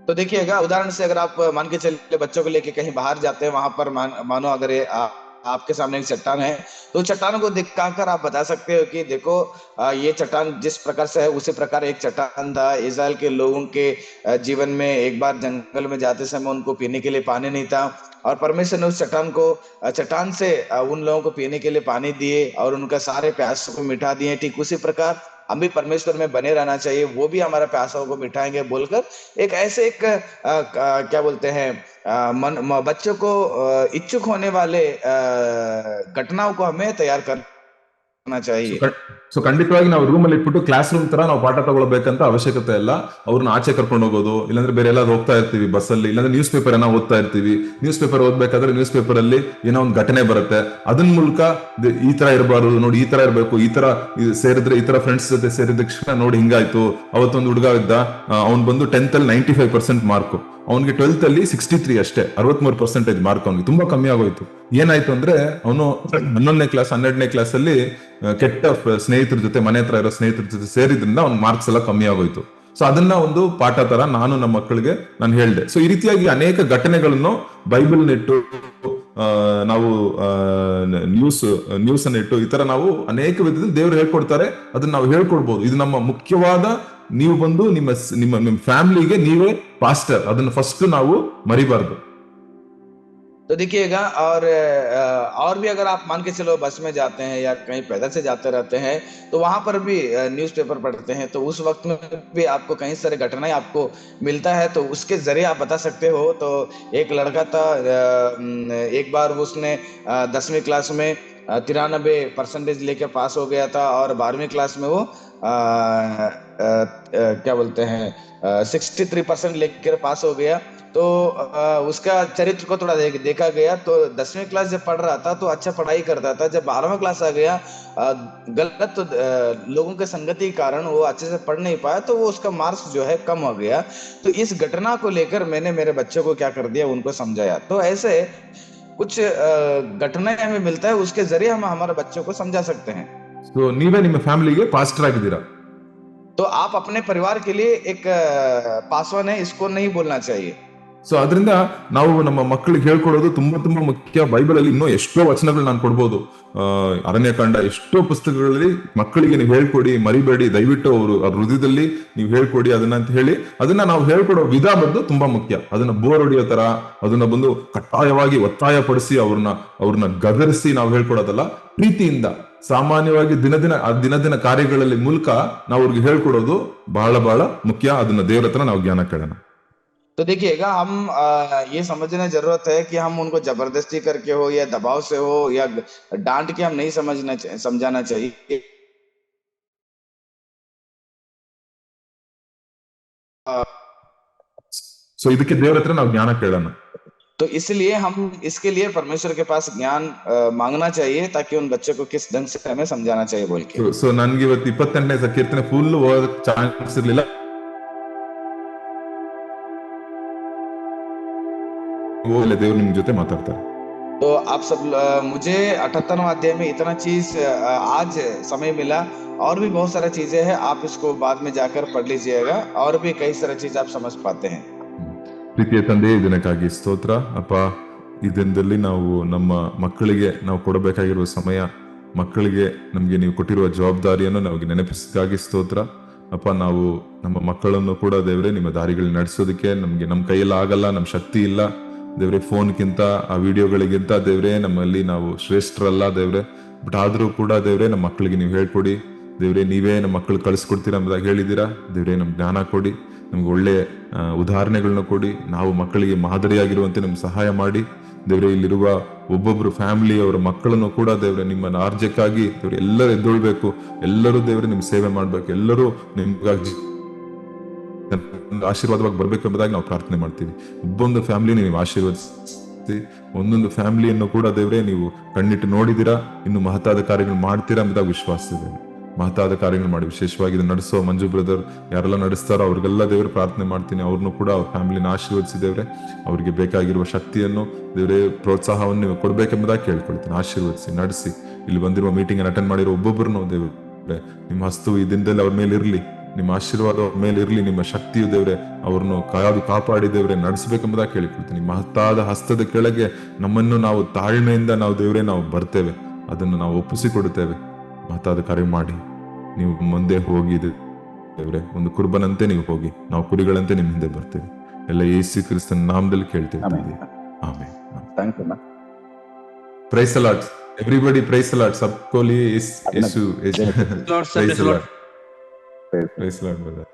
तो देखिएगा उदाहरण से अगर आप मान के चलिए बच्चों को लेके कहीं बाहर जाते हैं, वहां पर मानो अगर आपके सामने एक चट्टान है, तो चट्टानों को दिखाकर आप बता सकते हो कि देखो ये चट्टान जिस प्रकार से है उसी प्रकार एक चट्टान था. इजराइल के लोगों के जीवन में एक बार जंगल में जाते समय उनको पीने के लिए पानी नहीं था, और परमेश्वर ने उस चट्टान से उन लोगों को पीने के लिए पानी दिए और उनका सारे प्यास को मिटा दिए. ठीक उसी प्रकार हम भी परमेश्वर में बने रहना चाहिए, वो भी हमारा प्यासों को मिटाएंगे बोलकर एक ऐसे एक क्या बोलते हैं बच्चों को इच्छुक होने वाले घटनाओं को हमें तैयार करना चाहिए. ಸೊ ಖಂಡಿತವಾಗಿ ನಾವು ರೂಮಲ್ಲಿ ಇಟ್ಬಿಟ್ಟು ಕ್ಲಾಸ್ ರೂಮ್ ತರ ನಾವು ಪಾಠ ತಗೊಳ್ಬೇಕಂತ ಅವಶ್ಯಕತೆ ಇಲ್ಲ. ಅವ್ರನ್ನ ಆಚೆ ಕರ್ಕೊಂಡು ಹೋಗೋದು, ಇಲ್ಲಾಂದ್ರೆ ಬೇರೆ ಎಲ್ಲ ಹೋಗ್ತಾ ಇರ್ತೀವಿ ಬಸ್ಸಲ್ಲಿ, ಇಲ್ಲಾಂದ್ರೆ ನ್ಯೂಸ್ ಪೇಪರ್ ಏನೋ ಓದ್ತಾ ಇರ್ತೀವಿ, ನ್ಯೂಸ್ ಪೇಪರ್ ಓದ್ಬೇಕಾದ್ರೆ ನ್ಯೂಸ್ ಪೇಪರ್ ಅಲ್ಲಿ ಏನೋ ಒಂದು ಘಟನೆ ಬರುತ್ತೆ, ಅದನ್ನ ಮೂಲಕ ಈ ತರ ಇರಬಾರ್ದು, ನೋಡಿ ಈ ತರ ಇರ್ಬೇಕು, ಈ ತರ ಸೇರಿದ್ರೆ, ಈ ತರ ಫ್ರೆಂಡ್ಸ್ ಜೊತೆ ಸೇರಿದ ತಕ್ಷಣ ನೋಡಿ ಹಿಂಗಾಯ್ತು. ಅವತ್ತೊಂದು ಹುಡುಗ ಇದ್ದ, ಅವ್ನು ಬಂದು 10th ಅಲ್ಲಿ 95% ಮಾರ್ಕ್, ಅವನಿಗೆ 12th ಅಲ್ಲಿ 63 ಅಷ್ಟೇ, 63% ಮಾರ್ಕ್ ಅವನಿಗೆ ತುಂಬಾ ಕಮ್ಮಿ ಆಗೋಯ್ತು. ಏನಾಯ್ತು ಅಂದ್ರೆ, ಅವನು 11ನೇ ಕ್ಲಾಸ್ 12ನೇ ಕ್ಲಾಸ್ ಅಲ್ಲಿ ಕೆಟ್ಟ ಸ್ನೇಹಿತರ ಜೊತೆ, ಮನೆ ಹತ್ರ ಇರೋ ಸ್ನೇಹಿತರ ಜೊತೆ ಸೇರಿದ್ರಿಂದ ಅವ್ನ ಮಾರ್ಕ್ಸ್ ಎಲ್ಲ ಕಮ್ಮಿ ಆಗೋಯ್ತು. ಸೊ ಅದನ್ನ ಒಂದು ಪಾಠ ತರ ನಾನು ನಮ್ಮ ಮಕ್ಕಳಿಗೆ ನಾನು ಹೇಳ್ದೆ. ಸೊ ಈ ರೀತಿಯಾಗಿ ಅನೇಕ ಘಟನೆಗಳನ್ನು ಬೈಬಲ್ ನೆಟ್ಟು ನಾವು ನ್ಯೂಸ್ ಅನ್ನು ಇಟ್ಟು ಈ ತರ ನಾವು ಅನೇಕ ವಿಧದಲ್ಲಿ ದೇವರು ಹೇಳ್ಕೊಡ್ತಾರೆ, ಅದನ್ನ ನಾವು ಹೇಳ್ಕೊಡ್ಬೋದು. ಇದು ನಮ್ಮ ಮುಖ್ಯವಾದ, ನೀವು ಬಂದು ನಿಮ್ಮ ಫ್ಯಾಮಿಲಿಗೆ ನೀವೇ ಪಾಸ್ಟರ್, ಅದನ್ನ ಫಸ್ಟ್ ನಾವು ಮರಿಬಾರ್ದು. तो देखिएगा, और भी अगर आप मान के चलो बस में जाते हैं या कहीं पैदल से जाते रहते हैं, तो वहां पर भी न्यूज़पेपर पढ़ते हैं, तो उस वक्त में भी आपको कई सारे घटनाएं आपको मिलता है, तो उसके जरिए आप बता सकते हो। तो एक लड़का था, एक बार उसने 10वीं क्लास में 93% लेके पास हो गया था, और 12वीं क्लास में वो क्या बोलते हैं 63% लेकर पास हो गया। तो उसका चरित्र को थोड़ा देखा गया, तो 10वीं क्लास जब पढ़ रहा था तो अच्छा पढ़ाई करता था। जब 12वां क्लास आ गया, गलत लोगों के संगति के कारण वो अच्छे से पढ़ नहीं पाया, तो वो उसका मार्क्स जो है कम हो गया। तो इस घटना को लेकर मैंने मेरे बच्चों को क्या कर दिया, उनको समझाया। तो ऐसे कुछ घटनाएं हमें मिलता है, उसके जरिए हम हमारे बच्चों को समझा सकते हैं। ಸೊ ನೀವೇ ನಿಮ್ಮ ಫ್ಯಾಮಿಲಿಗೆ ಪಾಸ್ಟರ್ ಆಗಿದ್ದೀರಾ. तो आप अपने परिवार के लिए एक पासवान है, इसको नहीं बोलना चाहिए। ಸೊ ಅದರಿಂದ ನಾವು ನಮ್ಮ ಮಕ್ಕಳಿಗೆ ಹೇಳ್ಕೊಡೋದು ತುಂಬಾ ತುಂಬಾ ಮುಖ್ಯ. ಬೈಬಲ್ ಅಲ್ಲಿ ಇನ್ನೂ ಎಷ್ಟೋ ವಚನಗಳು ನಾನು ಕೊಡ್ಬೋದು. ಅರಣ್ಯಕಾಂಡ ಎಷ್ಟೋ ಪುಸ್ತಕಗಳಲ್ಲಿ ಮಕ್ಕಳಿಗೆ ನೀವು ಹೇಳ್ಕೊಡಿ, ಮರಿಬೇಡಿ, ದಯವಿಟ್ಟು ಅವ್ರ ಹೃದಯದಲ್ಲಿ ನೀವು ಹೇಳ್ಕೊಡಿ ಅದನ್ನ ಅಂತ ಹೇಳಿ, ಅದನ್ನ ನಾವು ಹೇಳ್ಕೊಡೋ ವಿಧ ಬಂದು ತುಂಬಾ ಮುಖ್ಯ. ಅದನ್ನ ಬೋರ್ ಹೊಡಿಯೋ ತರ ಅದನ್ನ ಬಂದು ಕಡ್ಡಾಯವಾಗಿ ಒತ್ತಾಯ ಪಡಿಸಿ ಅವ್ರನ್ನ ಗದರಿಸಿ ನಾವು ಹೇಳ್ಕೊಡೋದಲ್ಲ. ಪ್ರೀತಿಯಿಂದ ಸಾಮಾನ್ಯವಾಗಿ ದಿನ ಕಾರ್ಯಗಳಲ್ಲಿ ಮೂಲಕ ನಾವು ಅವ್ರಿಗೆ ಹೇಳ್ಕೊಡೋದು ಬಹಳ ಬಹಳ ಮುಖ್ಯ. ಅದನ್ನ ದೇವ್ರ ಹತ್ರ ನಾವು ಜ್ಞಾನ ಕೇಳೋಣ. तो देखिएगा, हम ये समझने जरूरत है कि हम उनको जबरदस्ती करके हो या दबाव से हो या डांट के हम नहीं समझाना चाहिए। ಸೊ ಇದಕ್ಕೆ ದೇವ್ರ ಹತ್ರ ನಾವು ಜ್ಞಾನ ಕೇಳೋಣ. तो इसलिए हम इसके लिए परमेश्वर के पास ज्ञान मांगना चाहिए, ताकि उन बच्चों को किस ढंग से हमें समझाना चाहिए बोल के. ಸೊ ನನ್ಗೆ ಇವತ್ತು 28ನೇ ಕೀರ್ತನೆ ಫುಲ್ ಓದೋದಕ್ಕೆ ಚಾನ್ಸ್ ಇರ್ಲಿಲ್ಲ. ದೇವ್ರು ನಿಮ್ ಜೊತೆ ಮಾತಾಡ್ತಾರೆ. तो आप सब मुझे 78वां अध्याय में इतना चीज आज समय मिला, और भी बहुत सारा चीजें हैं, आप इसको बाद में जाकर पढ़ लीजिएगा, और भी कई सारे चीज आप समझ पाते हैं. ಪ್ರೀತಿಯ ತಂದೆ, ಈ ದಿನಕ್ಕಾಗಿ ಸ್ತೋತ್ರ ಅಪ್ಪ. ಈ ದಿನದಲ್ಲಿ ನಾವು ನಮ್ಮ ಮಕ್ಕಳಿಗೆ ನಾವು ಕೊಡಬೇಕಾಗಿರುವ ಸಮಯ, ಮಕ್ಕಳಿಗೆ ನಮ್ಗೆ ನೀವು ಕೊಟ್ಟಿರುವ ಜವಾಬ್ದಾರಿಯನ್ನು ನಮಗೆ ನೆನಪಿಸಿದಾಗಿ ಸ್ತೋತ್ರ ಅಪ್ಪ. ನಾವು ನಮ್ಮ ಮಕ್ಕಳನ್ನು ಕೂಡ ದೇವ್ರೆ ನಿಮ್ಮ ದಾರಿಗಳು ನಡೆಸೋದಕ್ಕೆ ನಮ್ಮ ಕೈಯಲ್ಲಿ ಆಗಲ್ಲ, ನಮ್ಮ ಶಕ್ತಿ ಇಲ್ಲ ದೇವ್ರೆ. ಫೋನ್ಗಿಂತ ಆ ವಿಡಿಯೋಗಳಿಗಿಂತ ದೇವ್ರೆ ನಮ್ಮಲ್ಲಿ ನಾವು ಶ್ರೇಷ್ಠರಲ್ಲ ದೇವ್ರೆ. ಬಟ್ ಆದ್ರೂ ಕೂಡ ದೇವ್ರೆ ನಮ್ಮ ಮಕ್ಕಳಿಗೆ ನೀವು ಹೇಳ್ಕೊಡಿ ದೇವ್ರೆ. ನೀವೇ ನಮ್ಮ ಮಕ್ಕಳು ಕಳಿಸ್ಕೊಡ್ತೀರಾ ಎಂಬುದಾಗಿ ಹೇಳಿದ್ದೀರಾ ದೇವ್ರೆ. ನಮ್ಗೆ ಜ್ಞಾನ ಕೊಡಿ, ನಮ್ಗೆ ಒಳ್ಳೆ ಉದಾಹರಣೆಗಳನ್ನ ಕೊಡಿ, ನಾವು ಮಕ್ಕಳಿಗೆ ಮಾದರಿಯಾಗಿರುವಂತೆ ನಮ್ಗೆ ಸಹಾಯ ಮಾಡಿ ದೇವ್ರೆ. ಇಲ್ಲಿರುವ ಒಬ್ಬೊಬ್ರು ಫ್ಯಾಮಿಲಿ ಅವರ ಮಕ್ಕಳನ್ನು ಕೂಡ ದೇವ್ರೆ ನಿಮ್ಮ ರಾಜ್ಯಕ್ಕಾಗಿ ದೇವ್ರೆ ಎಲ್ಲರೂ ಎದ್ದೊಳ್ಬೇಕು, ಎಲ್ಲರೂ ದೇವ್ರೆ ನಿಮ್ ಸೇವೆ ಮಾಡ್ಬೇಕು, ಎಲ್ಲರೂ ನಿಮ್ಗಾಗಿ ಆಶೀರ್ವಾದವಾಗಿ ಬರ್ಬೇಕು ಎಂಬುದಾಗಿ ನಾವು ಪ್ರಾರ್ಥನೆ ಮಾಡ್ತೀವಿ. ಒಬ್ಬೊಂದು ಫ್ಯಾಮಿಲಿ ನೀವು ಆಶೀರ್ವದಿಸಿ, ಒಂದೊಂದು ಫ್ಯಾಮಿಲಿಯನ್ನು ಕೂಡ ದೇವ್ರೆ ನೀವು ಕಣ್ಣಿಟ್ಟು ನೋಡಿದಿರಾ, ಇನ್ನು ಮಹತ್ತಾದ ಕಾರ್ಯಗಳು ಮಾಡ್ತೀರಾ ಎಂಬುದಾಗಿ ವಿಶ್ವಾಸಿದ್ದೇವೆ. ಮಹತ್ತಾದ ಕಾರ್ಯಗಳು ಮಾಡಿ, ವಿಶೇಷವಾಗಿ ಇದು ನಡೆಸೋ ಮಂಜು ಬ್ರದರ್ ಯಾರೆಲ್ಲ ನಡೆಸ್ತಾರೋ ಅವ್ರಿಗೆಲ್ಲ ದೇವ್ರೆ ಪ್ರಾರ್ಥನೆ ಮಾಡ್ತೀನಿ. ಅವ್ರನ್ನು ಕೂಡ ಅವ್ರ ಫ್ಯಾಮಿಲಿನ ಆಶೀರ್ವದಿಸಿದೇವ್ರೆ. ಅವ್ರಿಗೆ ಬೇಕಾಗಿರುವ ಶಕ್ತಿಯನ್ನು ದೇವ್ರೆ, ಪ್ರೋತ್ಸಾಹವನ್ನು ನೀವು ಕೊಡ್ಬೇಕೆಂಬುದಾಗಿ ಕೇಳ್ಕೊಳ್ತೀನಿ. ಆಶೀರ್ವದಿಸಿ, ನಡೆಸಿ. ಇಲ್ಲಿ ಬಂದಿರುವ ಮೀಟಿಂಗ್ ಅಟೆಂಡ್ ಮಾಡಿರೋ ಒಬ್ಬೊಬ್ಬರನ್ನು ದೇವ್ರೆ ನಿಮ್ಮ ಹಸ್ತವು ಈ ದಿನದಲ್ಲಿ ಅವ್ರ ಮೇಲೆ ಇರ್ಲಿ, ನಿಮ್ಮ ಆಶೀರ್ವಾದ ಅವ್ರ ಮೇಲೆ ಇರ್ಲಿ, ನಿಮ್ಮ ಶಕ್ತಿಯು ದೇವ್ರೆ ಅವ್ರನ್ನು ಕಾಪಾಡಿ ದೇವ್ರೆ ನಡೆಸಬೇಕೆಂಬುದಾಗಿ ಕೇಳಿಕೊಳ್ತೀನಿ. ಮಹತ್ತಾದ ಹಸ್ತದ ಕೆಳಗೆ ನಮ್ಮನ್ನು ನಾವು ತಾಳ್ಮೆಯಿಂದ ನಾವು ದೇವ್ರೆ ನಾವು ಬರ್ತೇವೆ, ಅದನ್ನು ನಾವು ಒಪ್ಪಿಸಿಕೊಡುತ್ತೇವೆ. ಮಹತ್ತಾದ ಕಾರ್ಯ ಮಾಡಿ ನೀವು ಮುಂದೆ ಹೋಗಿ ದೇವ್ರೆ, ಒಂದು ಕುರ್ಬನಂತೆ ನೀವು ಹೋಗಿ, ನಾವು ಕುರಿಗಳಂತೆ ನಿಮ್ಮ ಹಿಂದೆ ಬರ್ತೇವೆ. ಎಲ್ಲ ಯೇಸು ಕ್ರಿಸ್ತನ ನಾಮದಲ್ಲಿ ಕೇಳ್ತೇವೆ. Amen. Praise the Lord everybody, praise the Lord. सबको लिए Yeshu, praise the Lord brother.